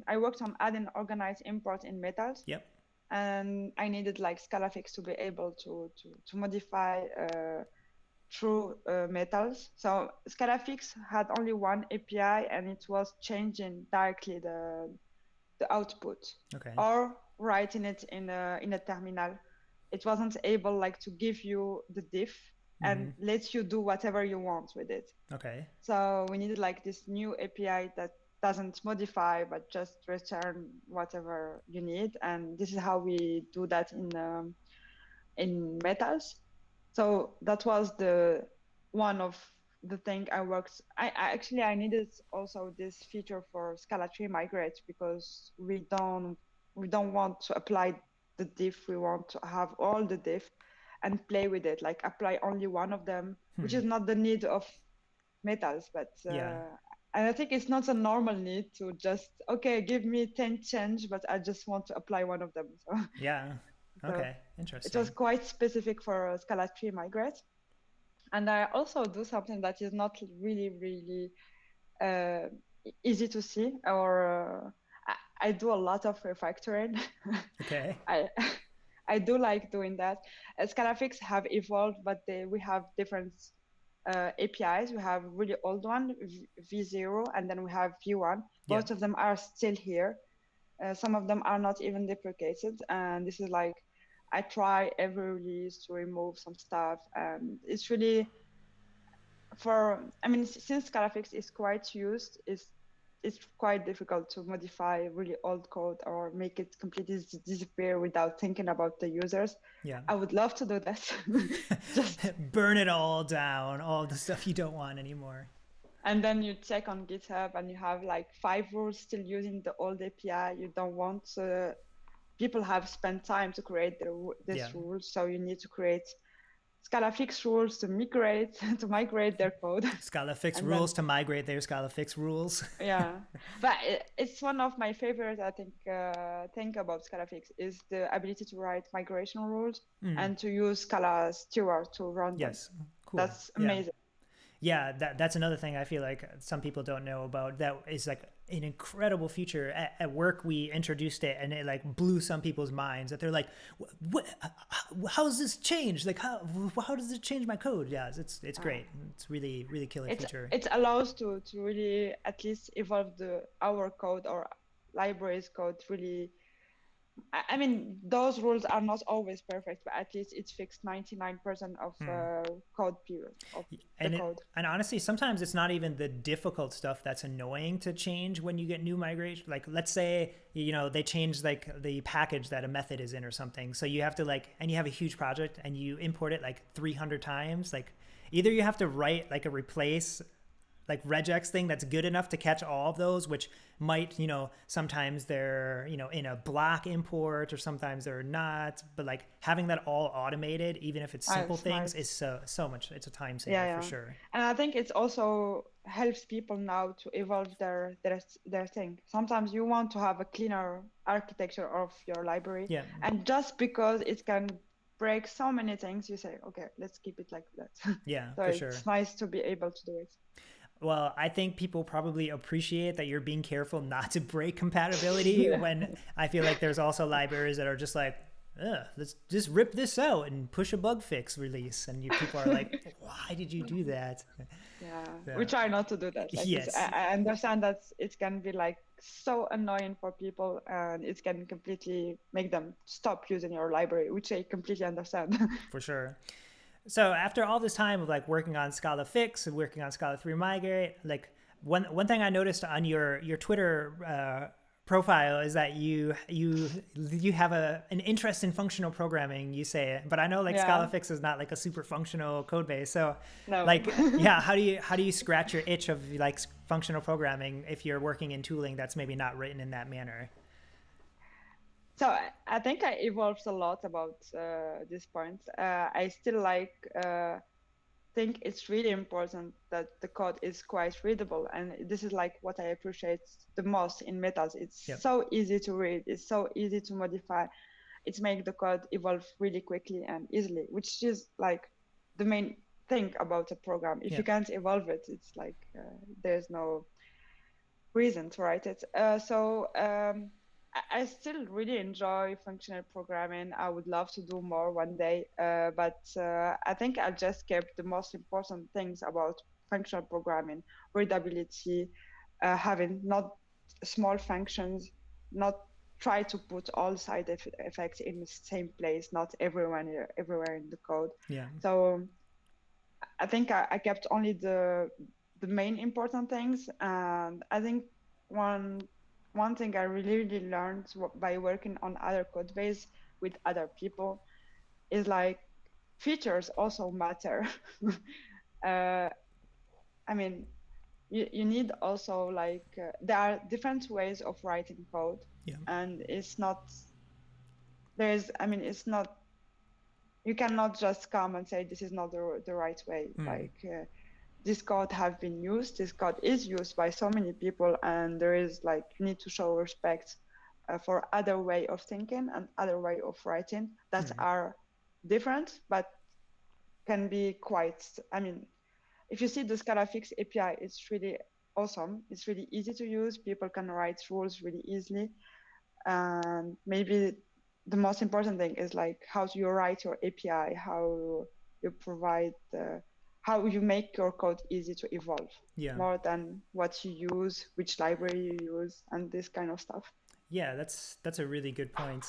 S2: I worked on adding organized import in metals,
S1: Yep.
S2: and I needed like Scalafix to be able to modify through metals. So Scalafix had only one API, and it was changing directly the output
S1: Okay.
S2: or writing it in a terminal. It wasn't able like to give you the diff and lets you do whatever you want with it.
S1: Okay.
S2: So we needed like this new API that doesn't modify, but just return whatever you need. And this is how we do that in metals. So that was the one of the thing I worked. I needed also this feature for Scala 3 migrate, because we don't want to apply the diff. We want to have all the diff and play with it, like apply only one of them, which is not the need of metals, but
S1: Yeah.
S2: and I think it's not a normal need to just, okay, give me 10 change, but I just want to apply one of them. So,
S1: Yeah.
S2: so
S1: Okay.
S2: it was
S1: Interesting.
S2: quite specific for Scala 3 migrate. And I also do something that is not really uh, easy to see, or I do a lot of refactoring.
S1: Okay.
S2: I I do like doing that. Scalafix have evolved, but we have different APIs. We have really old one, V0, and then we have V1.
S1: Yeah.
S2: Both of them are still here. Some of them are not even deprecated. And this is like, I try every release to remove some stuff. And it's really since Scalafix is quite used, it's quite difficult to modify really old code or make it completely disappear without thinking about the users.
S1: Yeah.
S2: I would love to do that. Just
S1: burn it all down, all the stuff you don't want anymore.
S2: and then you check on GitHub and you have like 5 rules still using the old API you don't want. People have spent time to create this rules, so you need to create Scalafix rules to migrate their code.
S1: Scala Fix
S2: And
S1: rules to migrate their Scala Fix rules.
S2: yeah, but it's one of my favorite, I think, thing about Scalafix is the ability to write migration rules and to use Scala Steward to run
S1: Yes.
S2: them.
S1: Cool.
S2: That's amazing.
S1: Yeah, that's another thing I feel like some people don't know about. That is like an incredible feature. At work, we introduced it, and it like blew some people's minds. That they're like, "What? How does this change? Like, how does it change my code?" Yeah, it's great. It's really killer feature.
S2: It allows to really at least evolve our code or libraries code really. I mean, those rules are not always perfect, but at least it's fixed 99% of code period of the code.
S1: And honestly, sometimes it's not even the difficult stuff that's annoying to change when you get new migration. Like, let's say, they change like the package that a method is in or something. So you have to and you have a huge project and you import it like 300 times. Like, either you have to write like a replace like regex thing that's good enough to catch all of those, which might, sometimes they're, in a block import or sometimes they're not, but like having that all automated, even if it's simple things, is so much, it's a time saver for sure.
S2: And I think it's also helps people now to evolve their thing. Sometimes you want to have a cleaner architecture of your library.
S1: Yeah.
S2: And just because it can break so many things, you say, okay, let's keep it like that.
S1: Yeah,
S2: so
S1: for
S2: it's
S1: sure.
S2: nice to be able to do it.
S1: Well, I think people probably appreciate that you're being careful not to break compatibility when I feel like there's also libraries that are just like, let's just rip this out and push a bug fix release. And people are like, why did you do that?
S2: Yeah, we try not to do that. Like
S1: yes.
S2: I understand that it can be like so annoying for people and it can completely make them stop using your library, which I completely understand.
S1: For sure. So after all this time of like working on Scala Fix and working on Scala 3 Migrate, like one thing I noticed on your Twitter profile is that you have an interest in functional programming, you say it, but I know like Scala Fix is not like a super functional code base. So like, how do you scratch your itch of like functional programming if you're working in tooling that's maybe not written in that manner?
S2: So I think I evolved a lot about this point. I still think it's really important that the code is quite readable. And this is like what I appreciate the most in metals. It's so easy to read. It's so easy to modify. It's make the code evolve really quickly and easily, which is like the main thing about a program. If you can't evolve it, it's like there's no reason to write it. I still really enjoy functional programming. I would love to do more one day, but I think I just kept the most important things about functional programming: readability, having not small functions, not try to put all side effects in the same place, not everywhere in the code.
S1: Yeah.
S2: So I think I kept only the main important things, and I think one thing I really learned by working on other code base with other people is like features also matter. I mean, you need also like there are different ways of writing code,
S1: Yeah.
S2: and it's not it's not, you cannot just come and say this is not the right way. This code have been used, this code is used by so many people, and there is like, you need to show respect for other way of thinking and other way of writing that are different, but can be quite, if you see the Scala Fix API, it's really awesome. It's really easy to use. People can write rules really easily. And maybe the most important thing is like how you write your API, how you provide, how you make your code easy to evolve, more than what you use, which library you use, and this kind of stuff.
S1: Yeah, that's a really good point.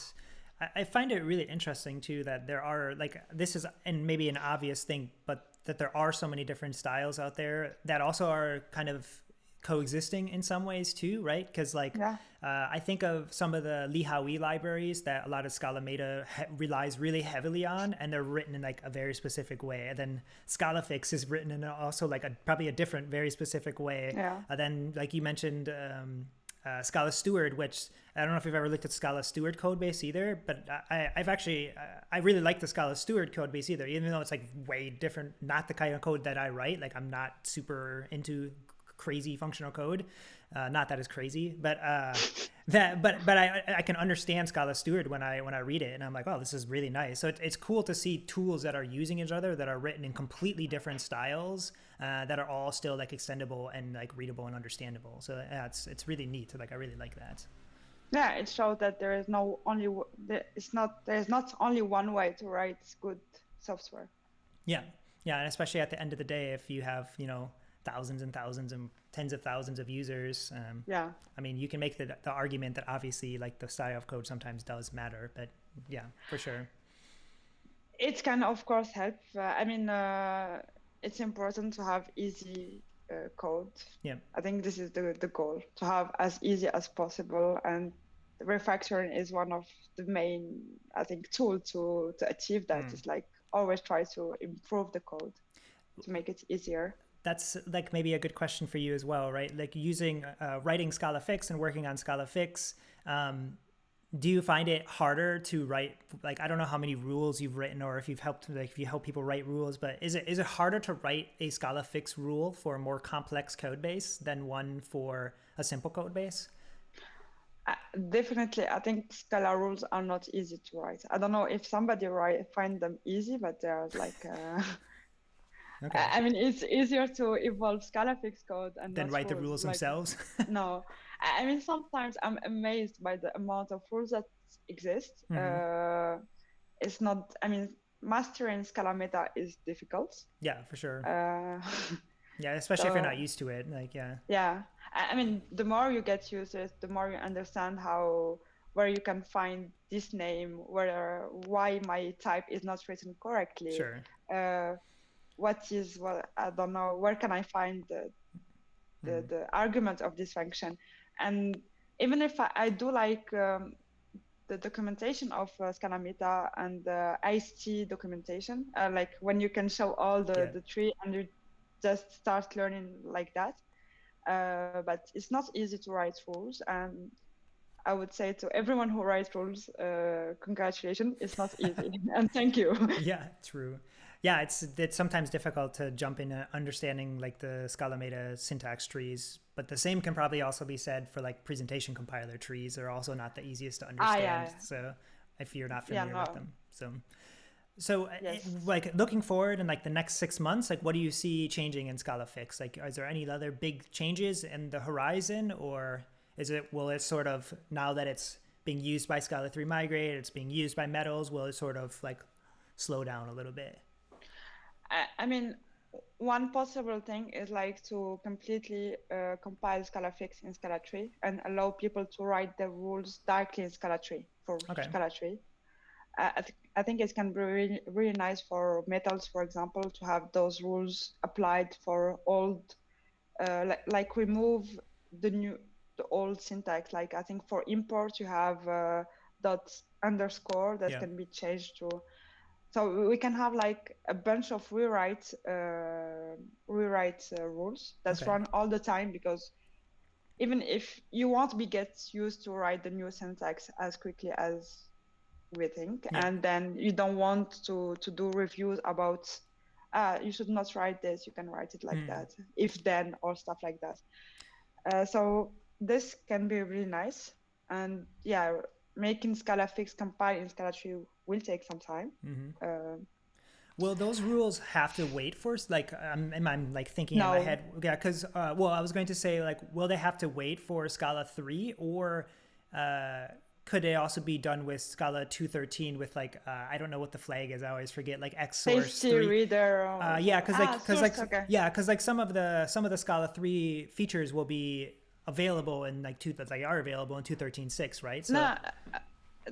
S1: I find it really interesting too that there are like, this is, and maybe an obvious thing, but that there are so many different styles out there that also are kind of coexisting in some ways too, right? Because like I think of some of the Lihawi libraries that a lot of Scala Meta relies really heavily on, and they're written in like a very specific way. And then Scala Fix is written in also like probably a different, very specific way. And then like you mentioned, Scala Steward, which I don't know if you've ever looked at Scala Steward code base either, but I really like the Scala Steward code base either, even though it's like way different, not the kind of code that I write. Like I'm not super into crazy functional code, not that it's crazy, but I can understand Scala Steward when I read it, and I'm like, oh, this is really nice. So it's cool to see tools that are using each other, that are written in completely different styles, that are all still like extendable and like readable and understandable. So it's really neat. Like I really like that.
S2: Yeah, it shows that there is not only one way to write good software.
S1: Yeah, and especially at the end of the day, if you have thousands and thousands and tens of thousands of users, I mean, you can make the argument that obviously like the style of code sometimes does matter, but yeah, for sure.
S2: It can of course help. It's important to have easy code.
S1: Yeah,
S2: I think this is the goal, to have as easy as possible, and refactoring is one of the main, I think, tool to achieve that. Is like always try to improve the code to make it easier.
S1: That's like maybe a good question for you as well, right? Like using writing Scala Fix and working on Scala Fix, do you find it harder to write? Like, I don't know how many rules you've written, or if you help people write rules, but is it harder to write a Scala Fix rule for a more complex code base than one for a simple code base?
S2: Definitely, I think Scala rules are not easy to write. I don't know if somebody find them easy, but they're like. Okay. I mean, it's easier to evolve Scala Fix code and
S1: then write the rules themselves.
S2: No, I mean, sometimes I'm amazed by the amount of rules that exist. It's not. I mean, mastering Scala Meta is difficult.
S1: Yeah, for sure. Yeah, especially if you're not used to it. Like, yeah.
S2: Yeah, I mean, the more you get used to it, the more you understand where you can find this name, why my type is not written correctly.
S1: Sure.
S2: I don't know, where can I find the argument of this function? And even if I do like the documentation of Scala Meta and the IST documentation, like when you can show all the tree and you just start learning like that. But it's not easy to write rules, and I would say to everyone who writes rules, congratulations, it's not easy, and thank you.
S1: Yeah, true. Yeah, it's sometimes difficult to jump into understanding like the Scala Meta syntax trees, but the same can probably also be said for like presentation compiler trees. They're also not the easiest to understand. So if you're not familiar with them, so yes. Like looking forward in like the next 6 months, like what do you see changing in Scala Fix? Like, is there any other big changes in the horizon, or will it sort of, now that it's being used by Scala 3 Migrate, it's being used by Metals, will it sort of like slow down a little bit?
S2: I mean, one possible thing is like to completely compile Scala Fix in Scala 3 and allow people to write the rules directly in Scala 3 for Scala 3. I think it can be really, really nice for metals, for example, to have those rules applied for old, like remove the old syntax. Like I think for import you have dot underscore that
S1: Yeah.
S2: can be changed to. So we can have like a bunch of rewrite rules that
S1: Okay.
S2: run all the time, because even if you won't be get used to write the new syntax as quickly as we think,
S1: Yeah.
S2: and then you don't want to do reviews about you should not write this, you can write it like that, if then, or stuff like that. So this can be really nice. And yeah, making Scala Fix compile in Scala 3 will take some time.
S1: Will those rules have to wait for, like, I'm like thinking in my
S2: No,
S1: head, yeah, because, well, I was going to say, like, will they have to wait for Scala 3, or could they also be done with Scala 2.13 with, like, I don't know what the flag is, I always forget, like X source
S2: safety
S1: 3.
S2: reader.
S1: Yeah, because
S2: Okay.
S1: yeah, because like some of the Scala 3 features will be available in like are available in 2.13.6, right? So
S2: No,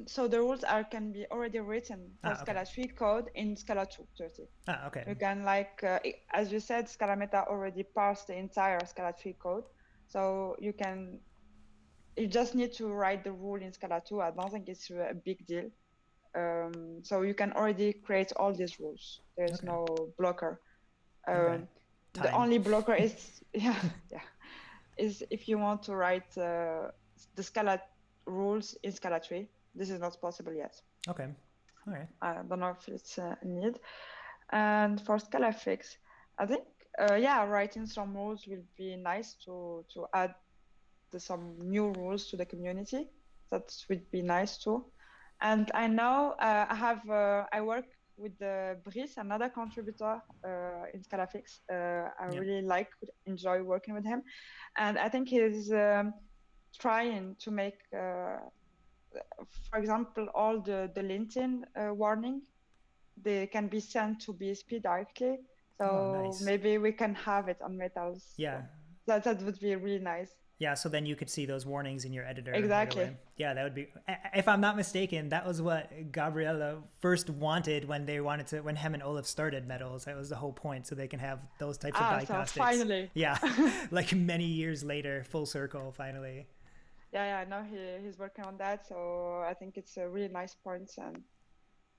S2: so the rules can be already written for
S1: okay.
S2: Scala 3 code in Scala 2.30.
S1: Okay.
S2: You can, like, as you said, Scala Meta already parsed the entire Scala 3 code. So you just need to write the rule in Scala 2. I don't think it's a big deal. So you can already create all these rules. There's
S1: Okay.
S2: no blocker.
S1: Okay.
S2: The only blocker is, is if you want to write the Scala rules in Scala 3. This is not possible yet.
S1: Okay. All right.
S2: I don't know if it's a need. And for Scala Fix, I think, writing some rules will be nice to add some new rules to the community. That would be nice too. And I know I work with Brice, another contributor in Scala Fix. I really enjoy working with him. And I think he's trying to make, for example, all the linting warning, they can be sent to BSP directly.
S1: Oh,
S2: So
S1: nice.
S2: maybe we can have it on metals.
S1: Yeah.
S2: That would be really nice.
S1: Yeah, so then you could see those warnings in your editor
S2: Exactly.
S1: right away. Yeah, that would be, if I'm not mistaken, that was what Gabriella first wanted when Hem and Olaf started metals. That was the whole point, so they can have those types of diagnostics.
S2: So finally.
S1: Yeah, like many years later, full circle, finally.
S2: Yeah, I know he's working on that, so I think it's a really nice point, and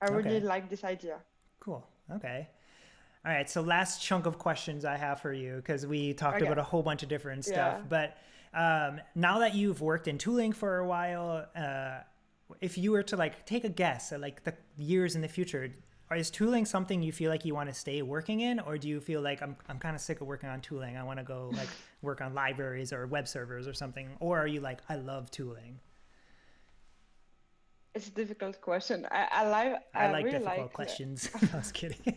S2: I really like this idea.
S1: Cool. Okay. All right, so last chunk of questions I have for you, because we talked about a whole bunch of different stuff, but now that you've worked in tooling for a while, if you were to like take a guess at like the years in the future, is tooling something you feel like you want to stay working in, or do you feel like I'm kind of sick of working on tooling, I want to go like work on libraries or web servers or something, or are you like, I love tooling?
S2: It's a difficult question. I
S1: like
S2: really
S1: difficult questions. I was kidding.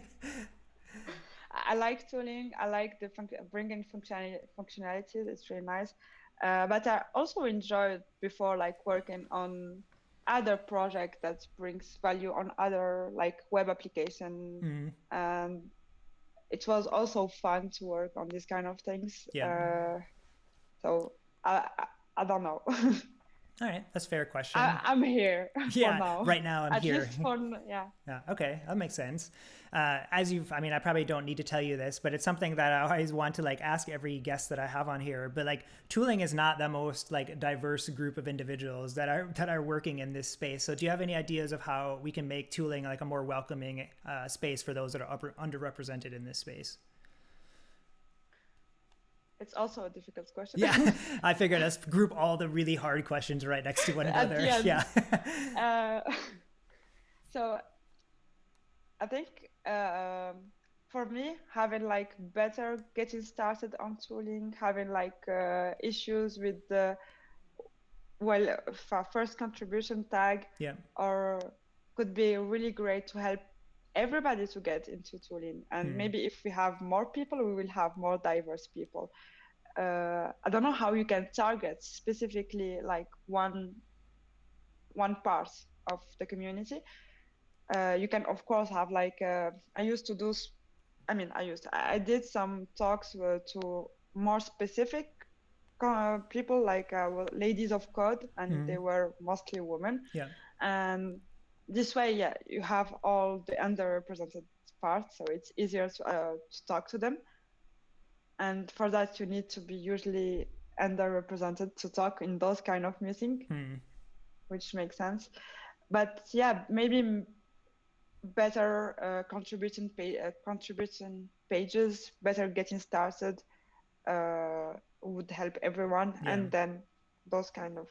S2: I like tooling. I like the bringing functionalities. It's really nice. But I also enjoyed before, like, working on other project that brings value on other, like, web application. And it was also fun to work on these kind of things.
S1: Yeah.
S2: So I don't know.
S1: All right, that's a fair question.
S2: I'm here for now.
S1: Right now I'm here.
S2: At least for, yeah.
S1: Okay, that makes sense. I probably don't need to tell you this, but it's something that I always want to like ask every guest that I have on here. But like, tooling is not the most like diverse group of individuals that are working in this space. So do you have any ideas of how we can make tooling like a more welcoming space for those that are underrepresented in this space?
S2: It's also a difficult question.
S1: Yeah, I figured let's group all the really hard questions right next to one another. Yeah.
S2: So I think for me, having like better getting started on tooling, having like issues with the first contribution tag, or could be really great to help everybody to get into tooling. And maybe if we have more people, we will have more diverse people. I don't know how you can target specifically like one part of the community. You can of course have like I did some talks to more specific people, like ladies of code, and they were mostly women.
S1: Yeah.
S2: And this way, yeah, you have all the underrepresented parts, so it's easier to talk to them. And for that, you need to be usually underrepresented to talk in those kind of meeting, which makes sense. But yeah, maybe better contribution pages, better getting started would help everyone, and then those kind of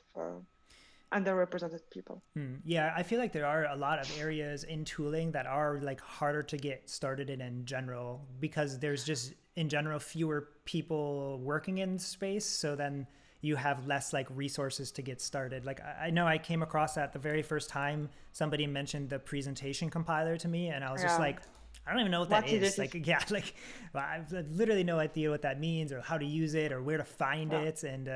S2: underrepresented people.
S1: Yeah, I feel like there are a lot of areas in tooling that are like harder to get started in general, because there's just in general fewer people working in space. So then you have less like resources to get started. Like I know I came across that the very first time somebody mentioned the presentation compiler to me, and I was just like, I don't even know what that is. Like, yeah, like well, I've literally no idea what that means or how to use it or where to find it. And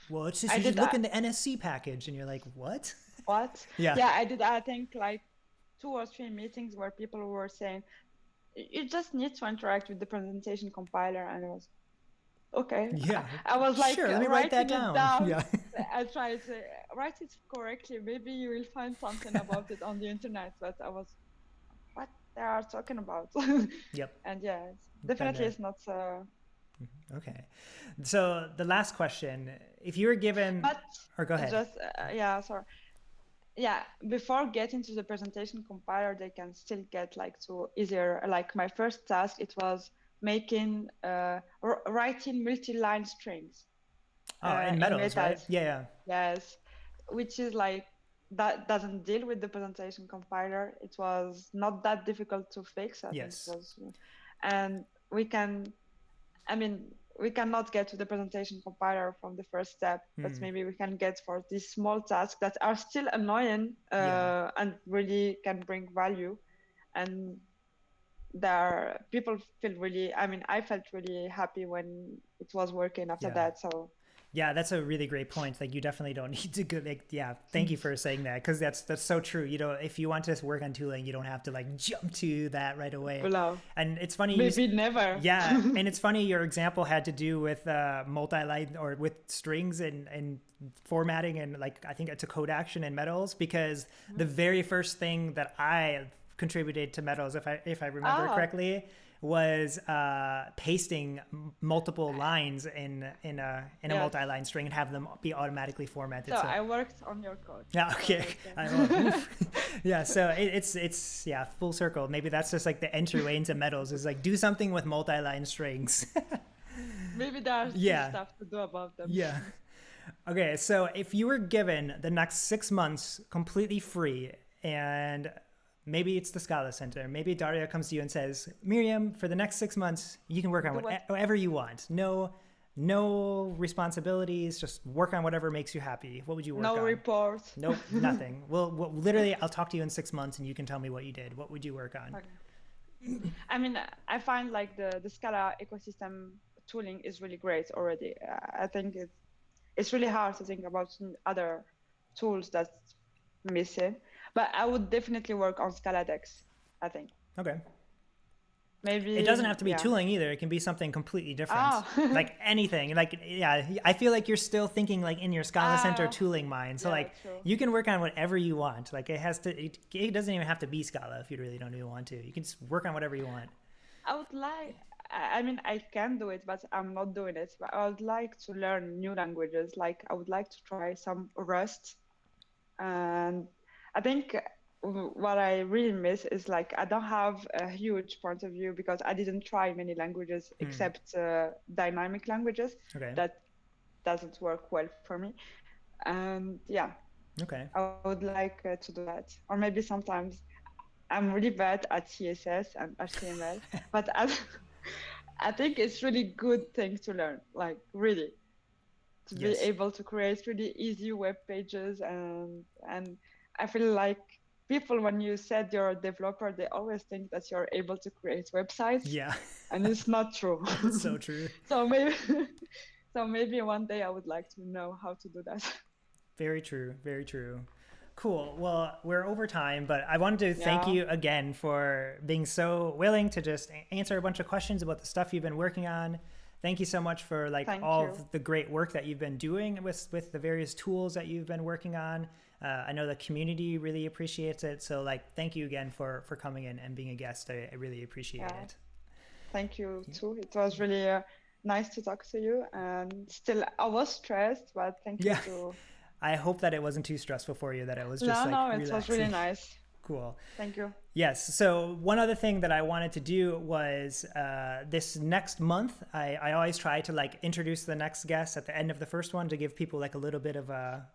S1: well, it's just you just look in the NSC package and you're like, what?
S2: What? Yeah, I did. I think like 2 or 3 meetings where people were saying, you just need to interact with the presentation compiler, and I was okay.
S1: Yeah,
S2: I was like,
S1: sure, let me write that down. Yeah.
S2: I tried to write it correctly. Maybe you will find something about it on the internet. But I was, what they are talking about?
S1: Yep.
S2: And yeah, definitely it's not.
S1: Okay, so the last question: if you were given, or go ahead.
S2: Just sorry. Yeah, before getting to the presentation compiler, they can still get like to easier. Like my first task, it was making writing multi-line strings.
S1: In Metals, right? Yeah.
S2: Yes, which is like that doesn't deal with the presentation compiler. It was not that difficult to fix. I think it was, and we cannot get to the presentation compiler from the first step, but maybe we can get for these small tasks that are still annoying and really can bring value. And there people feel really, I felt really happy when it was working after that. So
S1: yeah, that's a really great point. Like, you definitely don't need to go. Like, yeah, thank you for saying that, because that's so true. You know, if you want to work on tooling, you don't have to like jump to that right away. And it's funny.
S2: Maybe never.
S1: Yeah, and it's funny. Your example had to do with multi-line or with strings and formatting, and like I think it's a code action in Metals, because the very first thing that I contributed to Metals, if I remember correctly, was pasting multiple lines in a multi-line string and have them be automatically formatted.
S2: So I worked on your code.
S1: Yeah, okay. Yeah, so it's full circle. Maybe that's just like the entryway into Metals, is like do something with multi-line strings.
S2: Maybe there's stuff to do about them.
S1: Yeah. Okay, so if you were given the next 6 months completely free, and maybe it's the Scala Center, maybe Daria comes to you and says, Meriam, for the next 6 months, you can work on whatever you want. No responsibilities, just work on whatever makes you happy. What would you work on?
S2: No report.
S1: Nope, nothing. Well, literally, I'll talk to you in 6 months and you can tell me what you did. What would you work on?
S2: Okay. I find like the Scala ecosystem tooling is really great already. I think it's really hard to think about other tools that's missing. But I would definitely work on Scala Decks, I think.
S1: Okay.
S2: Maybe
S1: it doesn't have to be tooling either. It can be something completely different. Like anything. Like, yeah, I feel like you're still thinking like in your Scala Center tooling mind. So you can work on whatever you want. Like it doesn't even have to be Scala if you really don't even want to. You can just work on whatever you want.
S2: I can do it, but I'm not doing it. But I would like to learn new languages. Like I would like to try some Rust. And I think what I really miss is like I don't have a huge point of view because I didn't try many languages except dynamic languages.
S1: Okay.
S2: That doesn't work well for me. And I would like to do that. Or maybe sometimes I'm really bad at CSS and HTML, but I think it's really good thing to learn, like really. To be able to create really easy web pages, and I feel like people, when you said you're a developer, they always think that you're able to create websites.
S1: Yeah.
S2: And it's not true.
S1: It's so true.
S2: So maybe one day I would like to know how to do that.
S1: Very true. Very true. Cool. Well, we're over time, but I wanted to thank you again for being so willing to just answer a bunch of questions about the stuff you've been working on. Thank you so much for all of the great work that you've been doing with the various tools that you've been working on. I know the community really appreciates it. So like, thank you again for coming in and being a guest. I really appreciate it.
S2: Thank you too. It was really nice to talk to you. And still, I was stressed, but thank you too.
S1: I hope that it wasn't too stressful for you, that it was just
S2: No,
S1: relaxing.
S2: it was really nice.
S1: Cool.
S2: Thank you.
S1: Yes. So one other thing that I wanted to do was this next month, I always try to like introduce the next guest at the end of the first one to give people like a little bit of a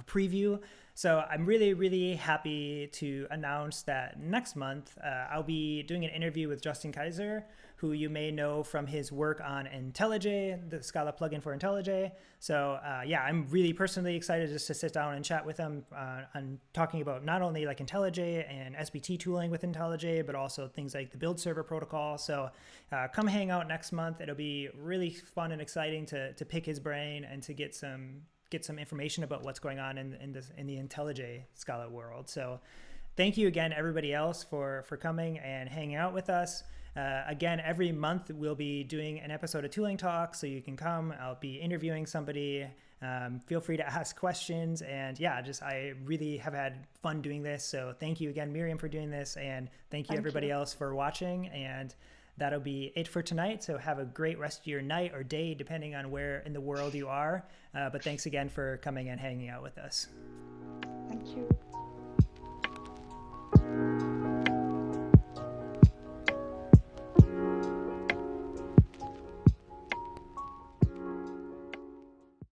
S1: preview. So I'm really, really happy to announce that next month I'll be doing an interview with Justin Kaiser, who you may know from his work on IntelliJ, the Scala plugin for IntelliJ. So yeah, I'm really personally excited just to sit down and chat with him on talking about not only like IntelliJ and SBT tooling with IntelliJ, but also things like the build server protocol. So come hang out next month. It'll be really fun and exciting to pick his brain and to get some information about what's going on in the IntelliJ Scala world. So thank you again, everybody else, for coming and hanging out with us. Again, every month we'll be doing an episode of Tooling Talk, so you can come. I'll be interviewing somebody. Feel free to ask questions. And yeah, I really have had fun doing this. So thank you again, Meriam, for doing this. And thank you everybody else for watching. And that'll be it for tonight. So have a great rest of your night or day, depending on where in the world you are. But thanks again for coming and hanging out with us.
S2: Thank you.